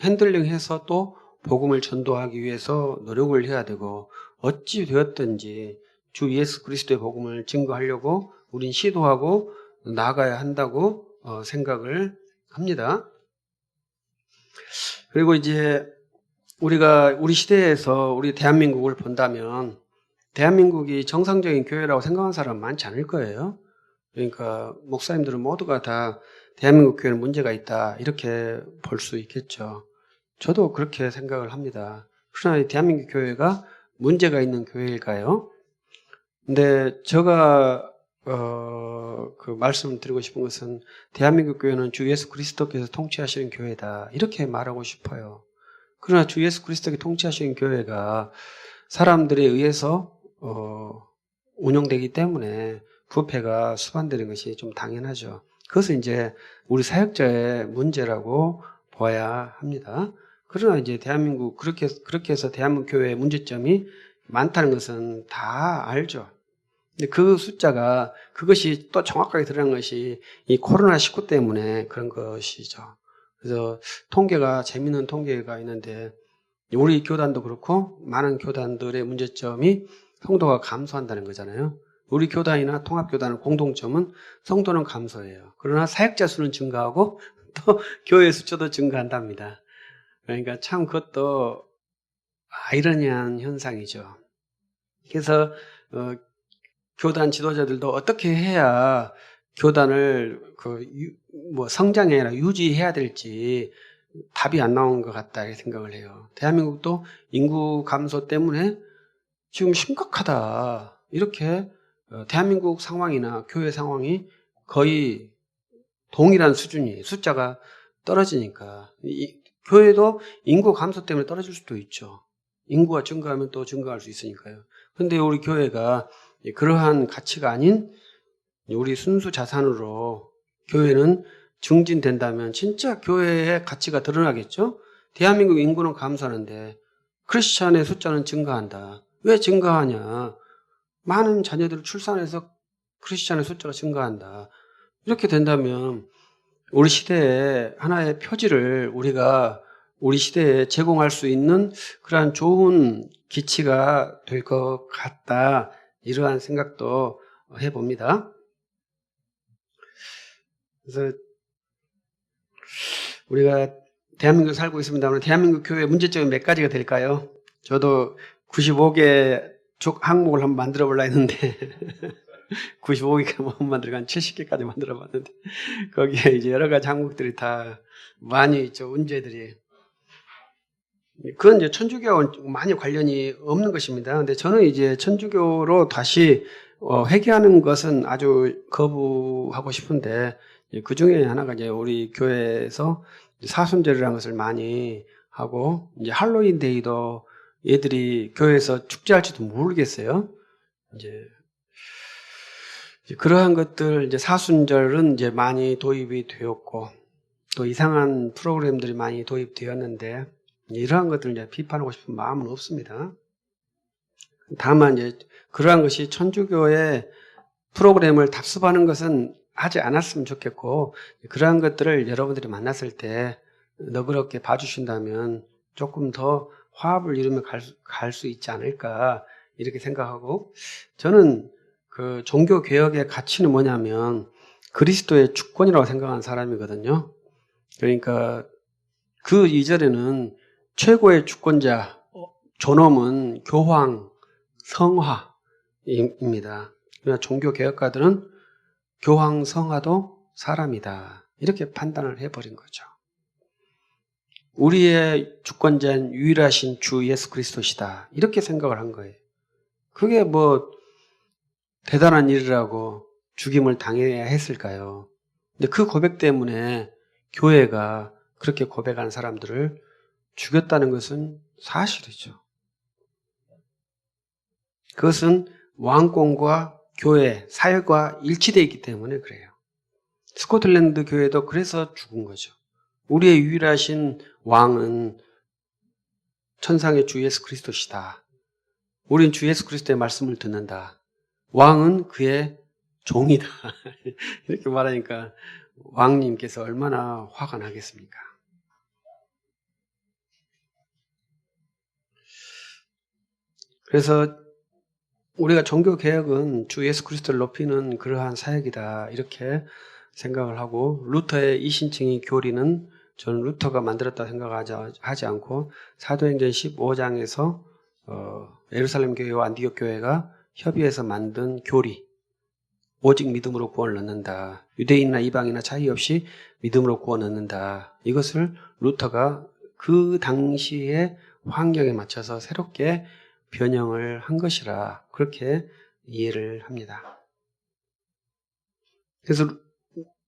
핸들링해서 또 복음을 전도하기 위해서 노력을 해야 되고, 어찌 되었든지 주 예수 그리스도의 복음을 증거하려고 우린 시도하고 나아가야 한다고 생각을 합니다. 그리고 이제 우리가 우리 시대에서 우리 대한민국을 본다면 대한민국이 정상적인 교회라고 생각하는 사람 많지 않을 거예요. 그러니까 목사님들은 모두가 다 대한민국 교회는 문제가 있다 이렇게 볼 수 있겠죠. 저도 그렇게 생각을 합니다. 그러나 대한민국 교회가 문제가 있는 교회일까요? 근데 제가 그 말씀을 드리고 싶은 것은 대한민국 교회는 주 예수 그리스도께서 통치하시는 교회다 이렇게 말하고 싶어요. 그러나 주 예수 그리스도께 통치하시는 교회가 사람들에 의해서 운영되기 때문에 부패가 수반되는 것이 좀 당연하죠. 그것은 이제 우리 사역자의 문제라고 봐야 합니다. 그러나 이제 대한민국 그렇게 해서 대한민국 교회의 문제점이 많다는 것은 다 알죠. 근데 그 숫자가 그것이 또 정확하게 드러난 것이 이 코로나19 때문에 그런 것이죠. 그래서 통계가 재미있는 통계가 있는데 우리 교단도 그렇고 많은 교단들의 문제점이 성도가 감소한다는 거잖아요. 우리 교단이나 통합교단의 공동점은 성도는 감소해요. 그러나 사역자 수는 증가하고 또 교회 숫자도 증가한답니다. 그러니까 참 그것도 아이러니한 현상이죠. 그래서 교단 지도자들도 어떻게 해야 교단을 성장이 아니라 유지해야 될지 답이 안 나온 것 같다 이렇게 생각을 해요. 대한민국도 인구 감소 때문에 지금 심각하다 이렇게 대한민국 상황이나 교회 상황이 거의 동일한 수준이에요. 숫자가 떨어지니까 교회도 인구 감소 때문에 떨어질 수도 있죠. 인구가 증가하면 또 증가할 수 있으니까요. 그런데 우리 교회가 그러한 가치가 아닌 우리 순수 자산으로 교회는 증진된다면 진짜 교회의 가치가 드러나겠죠? 대한민국 인구는 감소하는데 크리스찬의 숫자는 증가한다. 왜 증가하냐? 많은 자녀들을 출산해서 크리스찬의 숫자가 증가한다. 이렇게 된다면 우리 시대에 하나의 표지를 우리가 우리 시대에 제공할 수 있는 그러한 좋은 기치가 될 것 같다. 이러한 생각도 해봅니다. 그래서 우리가 대한민국에 살고 있습니다만 대한민국 교회 문제점이 몇 가지가 될까요? 저도 95개 항목을 한번 만들어 보려 했는데 95개가 못 만들고 한 70개까지 만들어 봤는데 거기에 이제 여러 가지 항목들이 다 많이 있죠. 문제들이. 그건 이제 천주교와 많이 관련이 없는 것입니다. 근데 저는 이제 천주교로 다시 회귀하는 것은 아주 거부하고 싶은데 그 중에 하나가 이제 우리 교회에서 사순절이라는 것을 많이 하고 이제 할로윈 데이도 얘들이 교회에서 축제할지도 모르겠어요. 이제 그러한 것들 이제 사순절은 이제 많이 도입이 되었고 또 이상한 프로그램들이 많이 도입되었는데 이러한 것들을 이제 비판하고 싶은 마음은 없습니다. 다만 이제 그러한 것이 천주교의 프로그램을 답습하는 것은 하지 않았으면 좋겠고 그러한 것들을 여러분들이 만났을 때 너그럽게 봐주신다면 조금 더 화합을 이루며 갈 수 있지 않을까 이렇게 생각하고 저는 그 종교개혁의 가치는 뭐냐면 그리스도의 주권이라고 생각하는 사람이거든요. 그러니까 그 이전에는 최고의 주권자, 존엄은 교황, 성화입니다. 그러나 종교개혁가들은 교황, 성화도 사람이다. 이렇게 판단을 해버린 거죠. 우리의 주권자는 유일하신 주 예수 그리스도시다. 이렇게 생각을 한 거예요. 그게 뭐 대단한 일이라고 죽임을 당해야 했을까요? 근데 그 고백 때문에 교회가 그렇게 고백하는 사람들을 죽였다는 것은 사실이죠. 그것은 왕권과 교회, 사회가 일치되어 있기 때문에 그래요. 스코틀랜드 교회도 그래서 죽은 거죠. 우리의 유일하신 왕은 천상의 주 예수 그리스도시다. 우린 주 예수 그리스도의 말씀을 듣는다. 왕은 그의 종이다. 이렇게 말하니까 왕님께서 얼마나 화가 나겠습니까? 그래서 우리가 종교개혁은 주 예수 그리스도를 높이는 그러한 사역이다. 이렇게 생각을 하고, 루터의 이신칭의 교리는 저는 루터가 만들었다 생각하지 않고, 사도행전 15장에서 예루살렘 교회와 안디옥 교회가 협의해서 만든 교리, 오직 믿음으로 구원을 얻는다. 유대인이나 이방이나 차이 없이 믿음으로 구원을 얻는다. 이것을 루터가 그 당시의 환경에 맞춰서 새롭게 변형을 한 것이라 그렇게 이해를 합니다. 그래서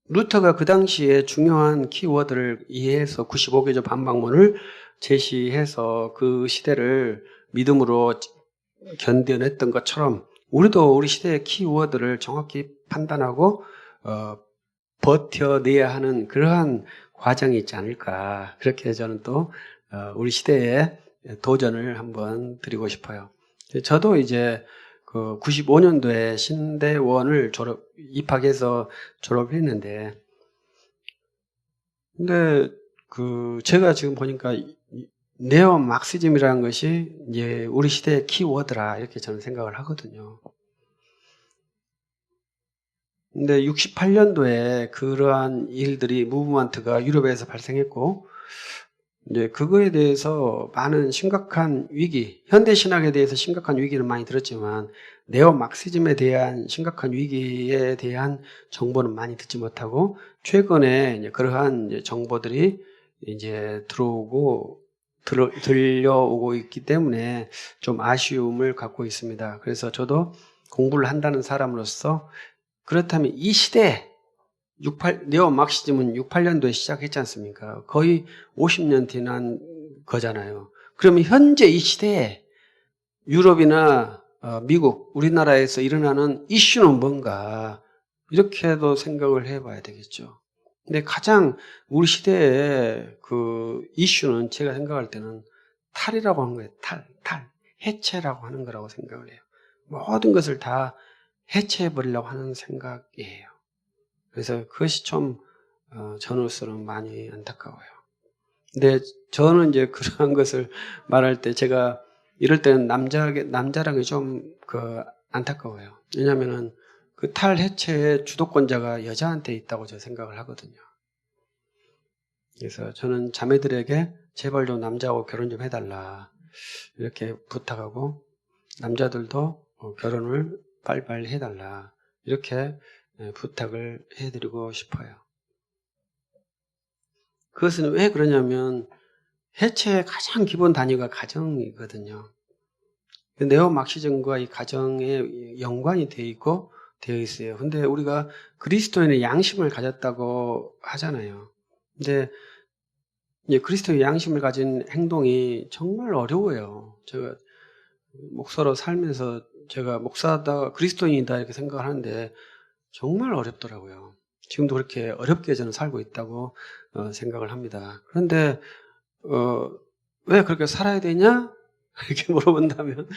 루터가 그 당시에 중요한 키워드를 이해해서 95개조 반박문을 제시해서 그 시대를 믿음으로 견뎌냈던 것처럼 우리도 우리 시대의 키워드를 정확히 판단하고 버텨내야 하는 그러한 과정이 있지 않을까. 그렇게 저는 또 우리 시대에 도전을 한번 드리고 싶어요. 저도 이제 그 95년도에 신대원을 입학해서 졸업했는데, 근데 제가 지금 보니까 네오 막시즘이라는 것이 이제 우리 시대의 키워드라 이렇게 저는 생각을 하거든요. 근데 68년도에 그러한 일들이 무브먼트가 유럽에서 발생했고, 이제 그거에 대해서 많은 심각한 위기, 현대 신학에 대해서 심각한 위기는 많이 들었지만 네오 막시즘에 대한 심각한 위기에 대한 정보는 많이 듣지 못하고, 최근에 이제 그러한 이제 정보들이 이제 들려오고 있기 때문에 좀 아쉬움을 갖고 있습니다. 그래서 저도 공부를 한다는 사람으로서, 그렇다면 이 시대에 네오 막시즘은 68년도에 시작했지 않습니까? 거의 50년 지난 거잖아요. 그러면 현재 이 시대에 유럽이나 미국, 우리나라에서 일어나는 이슈는 뭔가, 이렇게도 생각을 해봐야 되겠죠. 근데 가장 우리 시대의 그 이슈는 제가 생각할 때는 탈이라고 하는 거예요. 탈. 해체라고 하는 거라고 생각을 해요. 모든 것을 다 해체해버리려고 하는 생각이에요. 그래서 그것이 좀 저로서는 많이 안타까워요. 근데 저는 이제 그러한 것을 말할 때 제가 이럴 때는 남자라는 게 좀 안타까워요. 왜냐하면은 그 탈해체의 주도권자가 여자한테 있다고 저 생각을 하거든요. 그래서 저는 자매들에게 제발 좀 남자하고 결혼 좀 해달라 이렇게 부탁하고, 남자들도 결혼을 빨리빨리 해달라 이렇게 부탁을 해드리고 싶어요. 그것은 왜 그러냐면 해체의 가장 기본 단위가 가정이거든요. 네오 막시즘과 이 가정에 연관이 되어 있어요. 근데 우리가 그리스도인의 양심을 가졌다고 하잖아요. 근데 이제 그리스도의 양심을 가진 행동이 정말 어려워요. 제가 목사로 살면서 제가 목사다, 그리스도인이다 이렇게 생각을 하는데 정말 어렵더라고요. 지금도 그렇게 어렵게 저는 살고 있다고 생각을 합니다. 그런데 왜 그렇게 살아야 되냐? 이렇게 물어본다면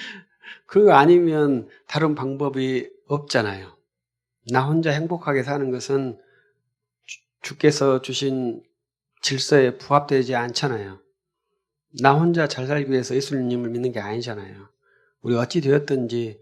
그거 아니면 다른 방법이 없잖아요. 나 혼자 행복하게 사는 것은 주께서 주신 질서에 부합되지 않잖아요. 나 혼자 잘 살기 위해서 예수님을 믿는 게 아니잖아요. 우리 어찌 되었든지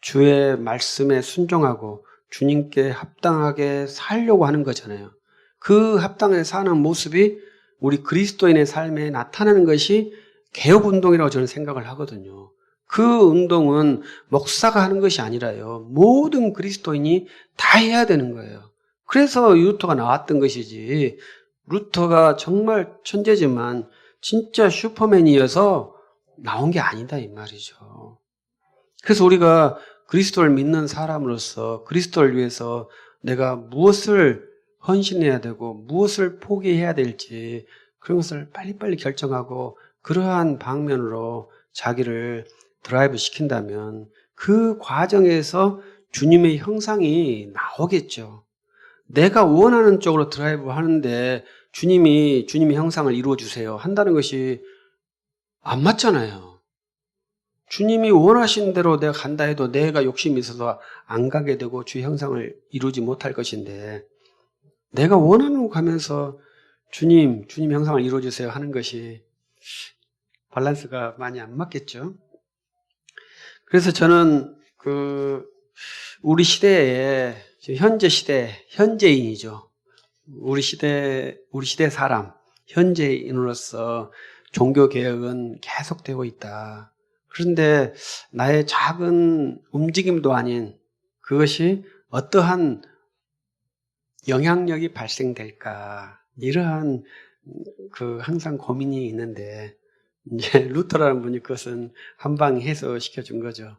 주의 말씀에 순종하고 주님께 합당하게 살려고 하는 거잖아요. 그 합당하게 사는 모습이 우리 그리스도인의 삶에 나타나는 것이 개혁운동이라고 저는 생각을 하거든요. 그 운동은 목사가 하는 것이 아니라요, 모든 그리스도인이 다 해야 되는 거예요. 그래서 루터가 나왔던 것이지, 루터가 정말 천재지만 진짜 슈퍼맨이어서 나온 게 아니다 이 말이죠. 그래서 우리가 그리스도를 믿는 사람으로서 그리스도를 위해서 내가 무엇을 헌신해야 되고 무엇을 포기해야 될지 그런 것을 빨리빨리 결정하고 그러한 방면으로 자기를 드라이브 시킨다면 그 과정에서 주님의 형상이 나오겠죠. 내가 원하는 쪽으로 드라이브 하는데 주님의 형상을 이루어주세요 한다는 것이 안 맞잖아요. 주님이 원하신 대로 내가 간다 해도 내가 욕심이 있어서 안 가게 되고 주의 형상을 이루지 못할 것인데, 내가 원하는 곳 가면서 주님 형상을 이루어주세요 하는 것이 밸런스가 많이 안 맞겠죠. 그래서 저는 우리 시대에, 현재 시대, 현재인이죠. 우리 시대 사람, 현재인으로서 종교개혁은 계속되고 있다. 그런데 나의 작은 움직임도 아닌 그것이 어떠한 영향력이 발생될까, 이러한 항상 고민이 있는데, 이제 루터라는 분이 그것은 한방 해소시켜 준 거죠.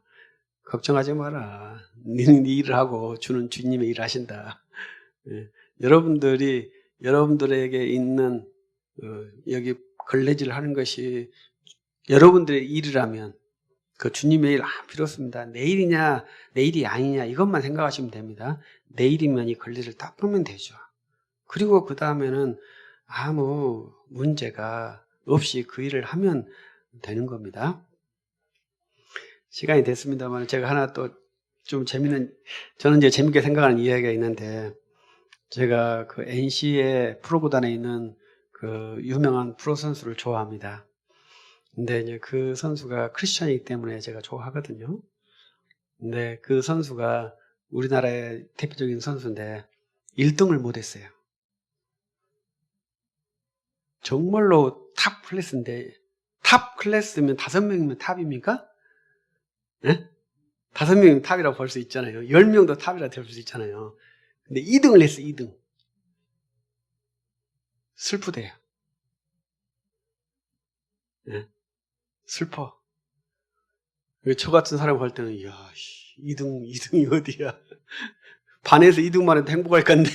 걱정하지 마라. 네 일을 하고 주는 주님의 일을 하신다. 여러분들에게 있는 여기 걸레질을 하는 것이 여러분들의 일이라면 그 주님의 일 필요 없습니다. 내 일이냐 내 일이 아니냐 이것만 생각하시면 됩니다. 내 일이면 이 걸레를 딱 풀면 되죠. 그리고 그 다음에는 아무 문제가 없이 그 일을 하면 되는 겁니다. 시간이 됐습니다만 제가 하나 또 좀 저는 이제 재밌게 생각하는 이야기가 있는데, 제가 그 NC의 프로구단에 있는 그 유명한 프로 선수를 좋아합니다. 근데 이제 그 선수가 크리스찬이기 때문에 제가 좋아하거든요. 근데 그 선수가 우리나라의 대표적인 선수인데 1등을 못했어요. 정말로 탑 클래스인데, 탑 클래스면 5명이면 탑입니까? 네? 5명이면 탑이라고 볼 수 있잖아요. 10명도 탑이라고 볼 수 있잖아요. 근데 2등을 했어요. 2등. 슬프대요. 네? 슬퍼. 저 같은 사람 볼 때는 2등이 어디야. 반에서 2등만 해도 행복할 건데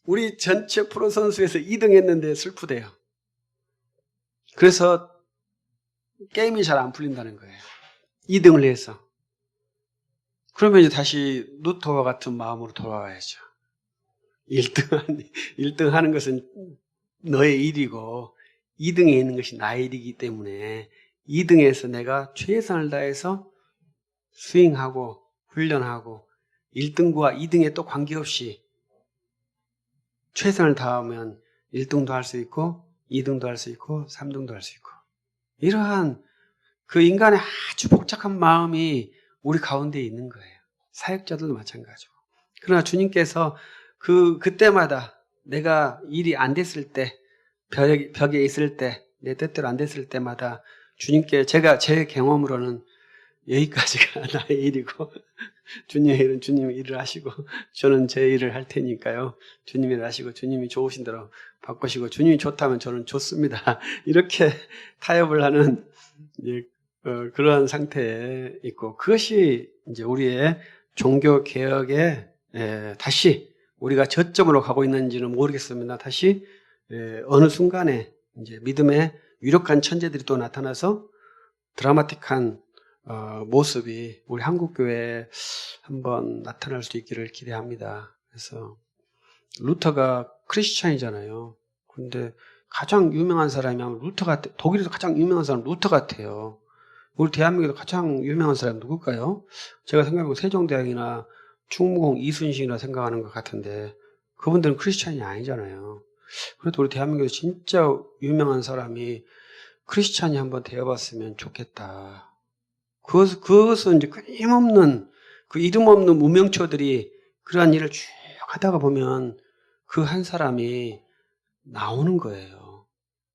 우리 전체 프로 선수에서 2등 했는데 슬프대요. 그래서 게임이 잘 안 풀린다는 거예요. 2등을 해서. 그러면 이제 다시 루터와 같은 마음으로 돌아와야죠. 1등 하는 것은 너의 일이고 2등에 있는 것이 나의 일이기 때문에 2등에서 내가 최선을 다해서 스윙하고 훈련하고 1등과 2등에 또 관계없이 최선을 다하면 1등도 할 수 있고 2등도 할 수 있고 3등도 할 수 있고, 이러한 그 인간의 아주 복잡한 마음이 우리 가운데 있는 거예요. 사역자들도 마찬가지고. 그러나 주님께서 그때마다 내가 일이 안 됐을 때, 벽에 있을 때, 내 뜻대로 안 됐을 때마다 주님께, 제 경험으로는 여기까지가 나의 일이고 주님의 일은 주님의 일을 하시고 저는 제 일을 할 테니까요. 주님의 일을 하시고 주님이 좋으신 대로 바꾸시고 주님이 좋다면 저는 좋습니다. 이렇게 타협을 하는 그러한 상태에 있고, 그것이 이제 우리의 종교 개혁에 다시 우리가 저점으로 가고 있는지는 모르겠습니다. 다시 어느 순간에 이제 믿음의 유력한 천재들이 또 나타나서 드라마틱한 모습이 우리 한국교회에 한번 나타날 수 있기를 기대합니다. 그래서 루터가 크리스찬이잖아요. 근데 가장 유명한 사람이 아마 루터 같아요. 독일에서 가장 유명한 사람은 루터 같아요. 우리 대한민국에서 가장 유명한 사람은 누굴까요? 제가 생각해보면 세종대왕이나 충무공 이순신이라 생각하는 것 같은데 그분들은 크리스찬이 아니잖아요. 그래도 우리 대한민국에서 진짜 유명한 사람이 크리스찬이 한번 되어봤으면 좋겠다. 그것은 이제 끊임없는 그 이름 없는 무명처들이 그러한 일을 쭉 하다가 보면 그 한 사람이 나오는 거예요.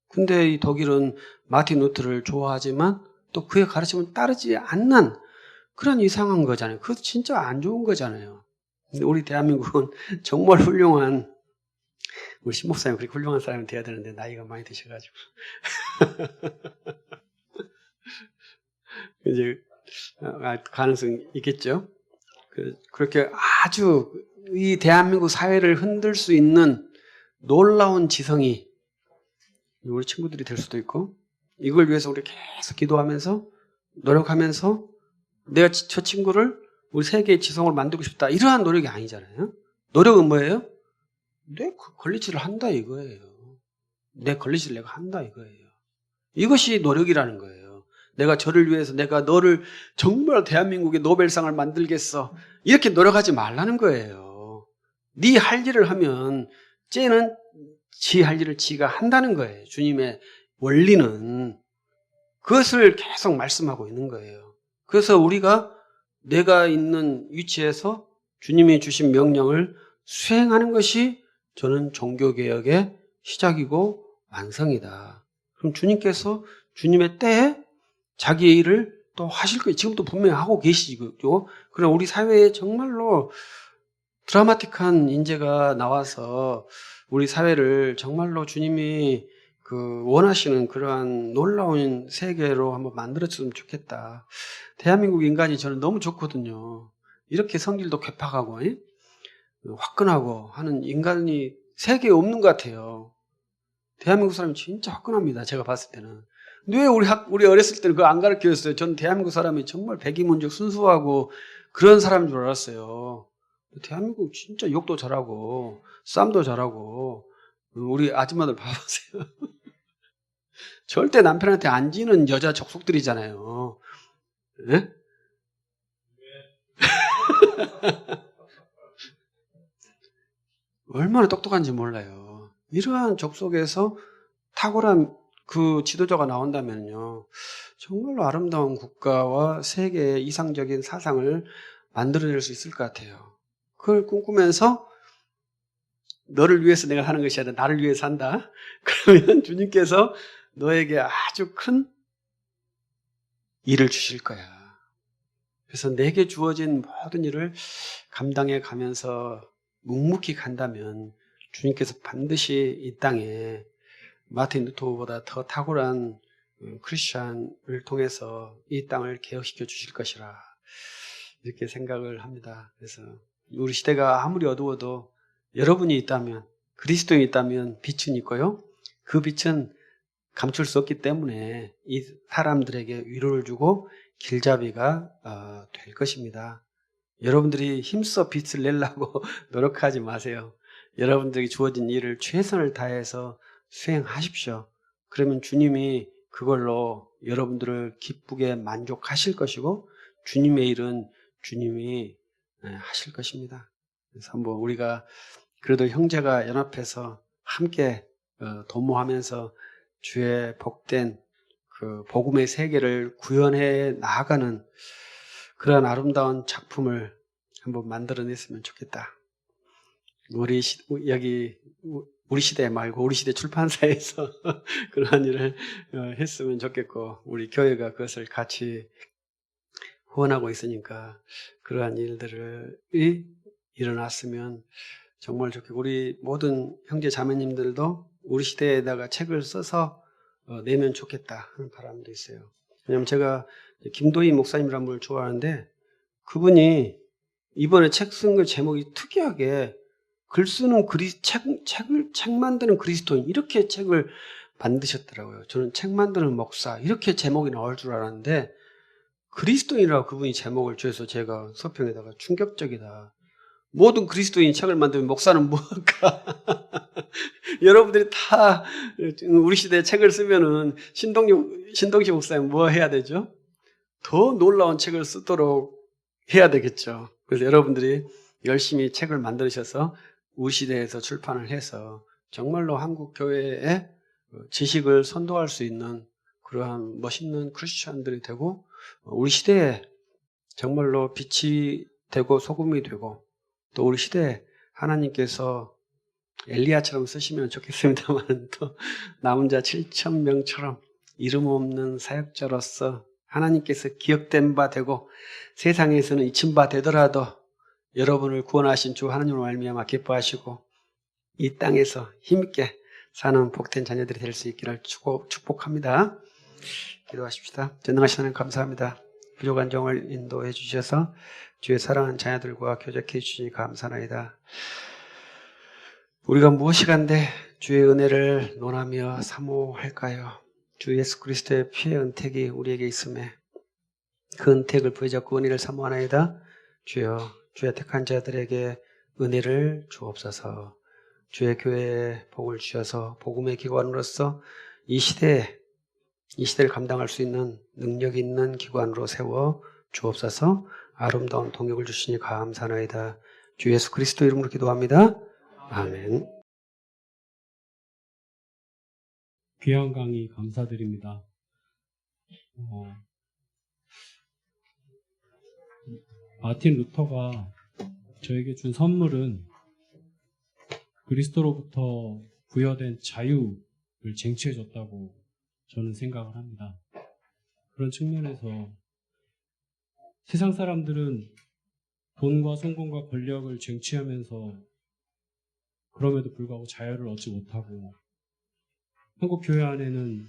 근데 이 독일은 마틴 루터를 좋아하지만 또 그의 가르침을 따르지 않는 그런 이상한 거잖아요. 그것도 진짜 안 좋은 거잖아요. 근데 우리 대한민국은 정말 훌륭한, 우리 신목사님 그렇게 훌륭한 사람이 돼야 되는데 나이가 많이 드셔가지고 이제 가능성이 있겠죠. 그렇게 아주 이 대한민국 사회를 흔들 수 있는 놀라운 지성이 우리 친구들이 될 수도 있고, 이걸 위해서 우리 계속 기도하면서 노력하면서 내가 저 친구를 우리 세계의 지성을 만들고 싶다. 이러한 노력이 아니잖아요. 노력은 뭐예요? 내 권리치를 한다 이거예요. 내 권리치를 내가 한다 이거예요. 이것이 노력이라는 거예요. 내가 저를 위해서 내가 너를 정말 대한민국의 노벨상을 만들겠어. 이렇게 노력하지 말라는 거예요. 네 할 일을 하면 쟤는 지 할 일을 지가 한다는 거예요. 주님의 원리는. 그것을 계속 말씀하고 있는 거예요. 그래서 우리가 내가 있는 위치에서 주님이 주신 명령을 수행하는 것이 저는 종교개혁의 시작이고 완성이다. 그럼 주님께서 주님의 때에 자기의 일을 또 하실 거예요. 지금도 분명히 하고 계시죠. 그럼 우리 사회에 정말로 드라마틱한 인재가 나와서 우리 사회를 정말로 주님이 원하시는 그러한 놀라운 세계로 한번 만들어줬으면 좋겠다. 대한민국 인간이 저는 너무 좋거든요. 이렇게 성질도 괴팍하고 화끈하고 하는 인간이 세계에 없는 것 같아요. 대한민국 사람이 진짜 화끈합니다. 제가 봤을 때는. 근데 왜 우리 어렸을 때는 그거 안 가르쳐줬어요? 전 대한민국 사람이 정말 백이문족 순수하고 그런 사람인 줄 알았어요. 대한민국 진짜 욕도 잘하고 싸움도 잘하고 우리 아줌마들 봐보세요. 절대 남편한테 안 지는 여자 족속들이잖아요. 네? 얼마나 똑똑한지 몰라요. 이러한 족속에서 탁월한 그 지도자가 나온다면요, 정말로 아름다운 국가와 세계의 이상적인 사상을 만들어낼 수 있을 것 같아요. 그걸 꿈꾸면서 너를 위해서 내가 하는 것이 아니라 나를 위해서 한다. 그러면 주님께서 너에게 아주 큰 일을 주실 거야. 그래서 내게 주어진 모든 일을 감당해 가면서 묵묵히 간다면 주님께서 반드시 이 땅에 마틴 루터보다 더 탁월한 크리스찬을 통해서 이 땅을 개혁시켜 주실 것이라 이렇게 생각을 합니다. 그래서 우리 시대가 아무리 어두워도 여러분이 있다면, 그리스도인이 있다면 빛은 있고요. 그 빛은 감출 수 없기 때문에 이 사람들에게 위로를 주고 길잡이가 될 것입니다. 여러분들이 힘써 빛을 내려고 노력하지 마세요. 여러분들에게 주어진 일을 최선을 다해서 수행하십시오. 그러면 주님이 그걸로 여러분들을 기쁘게 만족하실 것이고 주님의 일은 주님이 하실 것입니다. 그래서 한번 우리가 그래도 형제가 연합해서 함께 도모하면서 주의 복된 그 복음의 세계를 구현해 나아가는 그런 아름다운 작품을 한번 만들어냈으면 좋겠다. 우리 시대 말고 우리 시대 출판사에서 그러한 일을 했으면 좋겠고 우리 교회가 그것을 같이 후원하고 있으니까 그러한 일들이 일어났으면 정말 좋겠고 우리 모든 형제 자매님들도 우리 시대에다가 책을 써서 내면 좋겠다 하는 바람도 있어요. 왜냐하면 제가 김도희 목사님이라는 분을 좋아하는데 그분이 이번에 책 쓴 거 제목이 특이하게 글 쓰는 책 만드는 그리스도인 이렇게 책을 만드셨더라고요. 저는 책 만드는 목사 이렇게 제목이 나올 줄 알았는데 그리스도인이라고 그분이 제목을 줘서 제가 서평에다가 충격적이다. 모든 그리스도인이 책을 만들면 목사는 뭐할까? 여러분들이 다 우리 시대에 책을 쓰면은 신동식 목사님 뭐 해야 되죠? 더 놀라운 책을 쓰도록 해야 되겠죠. 그래서 여러분들이 열심히 책을 만드셔서 우리 시대에서 출판을 해서 정말로 한국 교회의 지식을 선도할 수 있는 그러한 멋있는 크리스천들이 되고 우리 시대에 정말로 빛이 되고 소금이 되고 또 우리 시대에 하나님께서 엘리야처럼 쓰시면 좋겠습니다만 또 남은 자 7,000명처럼 이름 없는 사역자로서 하나님께서 기억된 바 되고 세상에서는 잊힌 바 되더라도 여러분을 구원하신 주 하나님을 말미암아 기뻐하시고 이 땅에서 힘있게 사는 복된 자녀들이 될 수 있기를 축복합니다. 기도하십시다. 전능하신 하나님 감사합니다. 부족한 종을 인도해 주셔서 주의 사랑하는 자녀들과 교제해 주시니 감사나이다. 우리가 무엇이 간데 주의 은혜를 논하며 사모할까요? 주 예수 그리스도의 피의 은택이 우리에게 있음에 그 은택을 부여잡고 은혜를 사모하나이다. 주여, 주의 택한 자들에게 은혜를 주옵소서. 주의 교회에 복을 주셔서 복음의 기관으로서 이 시대를 감당할 수 있는 능력 있는 기관으로 세워 주옵소서. 아름다운 동역을 주시니 감사나이다. 주 예수 그리스도 이름으로 기도합니다. 아멘. 귀한 강의 감사드립니다. 마틴 루터가 저에게 준 선물은 그리스도로부터 부여된 자유를 쟁취해 줬다고 저는 생각을 합니다. 그런 측면에서 세상 사람들은 돈과 성공과 권력을 쟁취하면서 그럼에도 불구하고 자유를 얻지 못하고, 한국 교회 안에는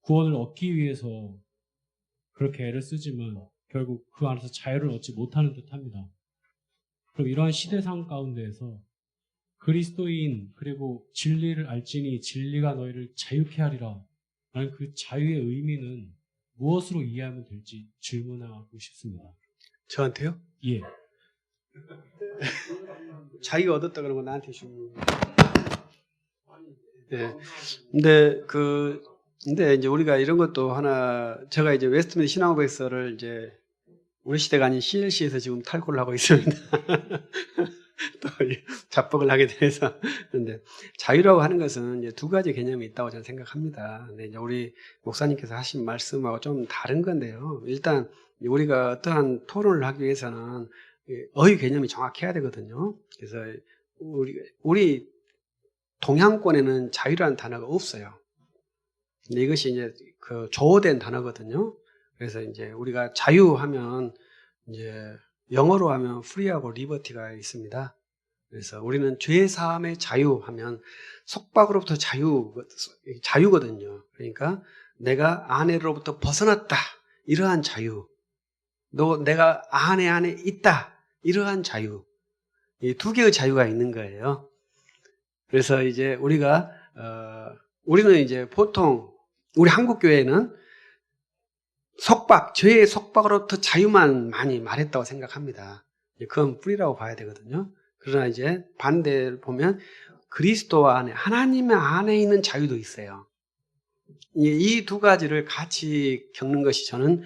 구원을 얻기 위해서 그렇게 애를 쓰지만 결국 그 안에서 자유를 얻지 못하는 듯합니다. 그럼 이러한 시대상 가운데에서 그리스도인 그리고 진리를 알지니 진리가 너희를 자유케 하리라 라는 그 자유의 의미는 무엇으로 이해하면 될지 질문하고 싶습니다. 저한테요? 예. 자기가 얻었다 그런 건 나한테 주는. 네. 근데 이제 우리가 이런 것도 하나, 제가 이제 웨스트민스터 신앙고백서를 이제 우리 시대가 아닌 CLC에서 지금 탈고를 하고 있습니다. 또 잡복을 하게 돼서. 근데 자유라고 하는 것은 이제 두 가지 개념이 있다고 저는 생각합니다. 근데 이제 우리 목사님께서 하신 말씀하고 좀 다른 건데요. 일단 우리가 어떠한 토론을 하기 위해서는 어휘 개념이 정확해야 되거든요. 그래서 우리 동양권에는 자유라는 단어가 없어요. 근데 이것이 이제 그 조어된 단어거든요. 그래서 이제 우리가 자유하면 이제 영어로 하면 free하고 liberty가 있습니다. 그래서 우리는 죄 사함의 자유하면 속박으로부터 자유거든요. 그러니까 내가 아내로부터 벗어났다, 이러한 자유. 내가 아내 안에 있다, 이러한 자유. 이 두 개의 자유가 있는 거예요. 그래서 이제 우리는 이제 보통 우리 한국 교회는 죄의 속박으로부터 자유만 많이 말했다고 생각합니다. 그건 뿌리라고 봐야 되거든요. 그러나 이제 반대로 보면 그리스도 안에, 하나님 안에 있는 자유도 있어요. 이 두 가지를 같이 겪는 것이 저는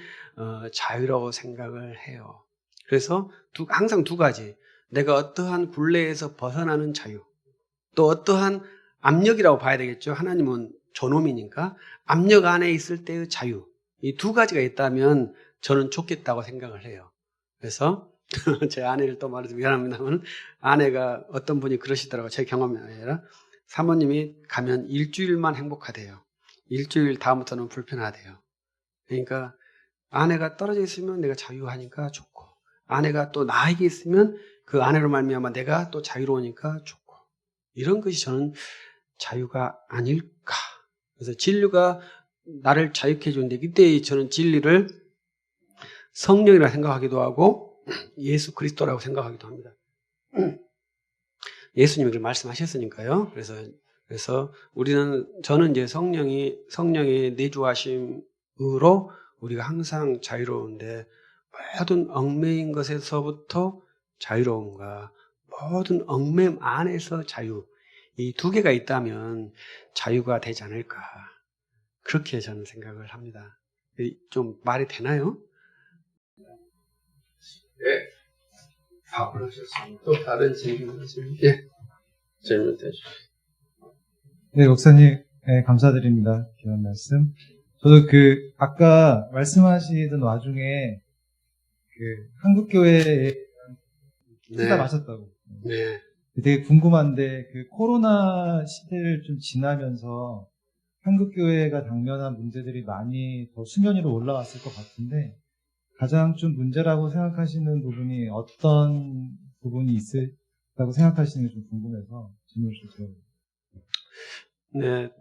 자유라고 생각을 해요. 그래서 항상 두 가지, 내가 어떠한 굴레에서 벗어나는 자유, 또 어떠한 압력이라고 봐야 되겠죠. 하나님은 존엄이니까 압력 안에 있을 때의 자유, 이 두 가지가 있다면 저는 좋겠다고 생각을 해요. 그래서 제 아내를 또 말해서 미안합니다만, 아내가 어떤 분이 그러시더라고요. 제 경험이 아니라 사모님이 가면 일주일만 행복하대요. 일주일 다음부터는 불편하대요. 그러니까 아내가 떨어져 있으면 내가 자유하니까 좋고, 아내가 또 나에게 있으면 그 아내로 말미암아 내가 또 자유로우니까 좋고, 이런 것이 저는 자유가 아닐까. 그래서 진리가 나를 자유케 해주는데, 이때 저는 진리를 성령이라 생각하기도 하고 예수 그리스도라고 생각하기도 합니다. 예수님이 그렇게 말씀하셨으니까요. 그래서 저는 이제 성령의 내주하심으로 우리가 항상 자유로운데, 모든 얽매인 것에서부터 자유로움과 모든 얽매임 안에서 자유, 이 두 개가 있다면 자유가 되지 않을까, 그렇게 저는 생각을 합니다. 좀 말이 되나요? 네, 답을 하셨습니다. 또 다른 질문 하시면, 질문 해주시죠. 네, 목사님, 네, 감사드립니다. 귀한 말씀. 저도 아까 말씀하시던 와중에, 한국교회에 투자 마셨다고. 네. 되게 궁금한데, 코로나 시대를 좀 지나면서 한국교회가 당면한 문제들이 많이 더 수면 위로 올라왔을 것 같은데, 가장 좀 문제라고 생각하시는 부분이 어떤 부분이 있을까고 생각하시는 게 좀 궁금해서 질문을 좀 드려요.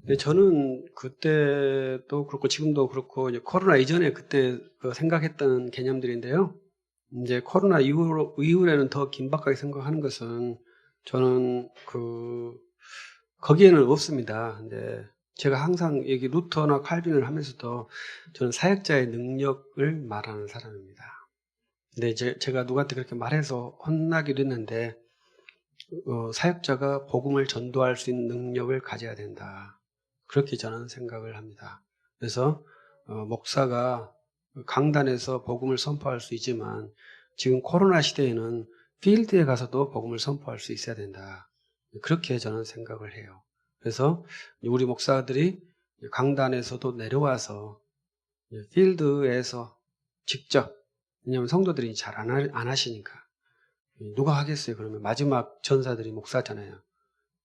네, 저는 그때도 그렇고 지금도 그렇고 이제 코로나 이전에 그때 생각했던 개념들인데요. 이제 코로나 이후에는 더 긴박하게 생각하는 것은, 저는 거기에는 없습니다. 근데 제가 항상 여기 루터나 칼빈을 하면서도 저는 사역자의 능력을 말하는 사람입니다. 근데 제가 누구한테 그렇게 말해서 혼나기도 했는데 사역자가 복음을 전도할 수 있는 능력을 가져야 된다. 그렇게 저는 생각을 합니다. 그래서 목사가 강단에서 복음을 선포할 수 있지만 지금 코로나 시대에는 필드에 가서도 복음을 선포할 수 있어야 된다. 그렇게 저는 생각을 해요. 그래서 우리 목사들이 강단에서도 내려와서 필드에서 직접, 왜냐하면 성도들이 잘 안 하시니까 누가 하겠어요? 그러면 마지막 전사들이 목사잖아요.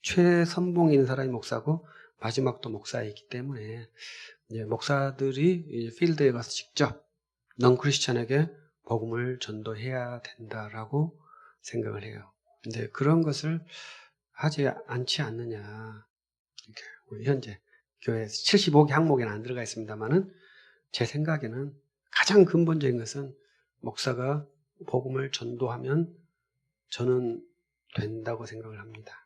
최선봉에 있는 사람이 목사고 마지막도 목사이기 때문에 이제 목사들이 이제 필드에 가서 직접 넌크리스천에게 복음을 전도해야 된다라고 생각을 해요. 근데 그런 것을 하지 않지 않느냐. 이렇게 우리 현재 교회 75개 항목에는 안 들어가 있습니다만은 제 생각에는 가장 근본적인 것은 목사가 복음을 전도하면 저는 된다고 생각을 합니다.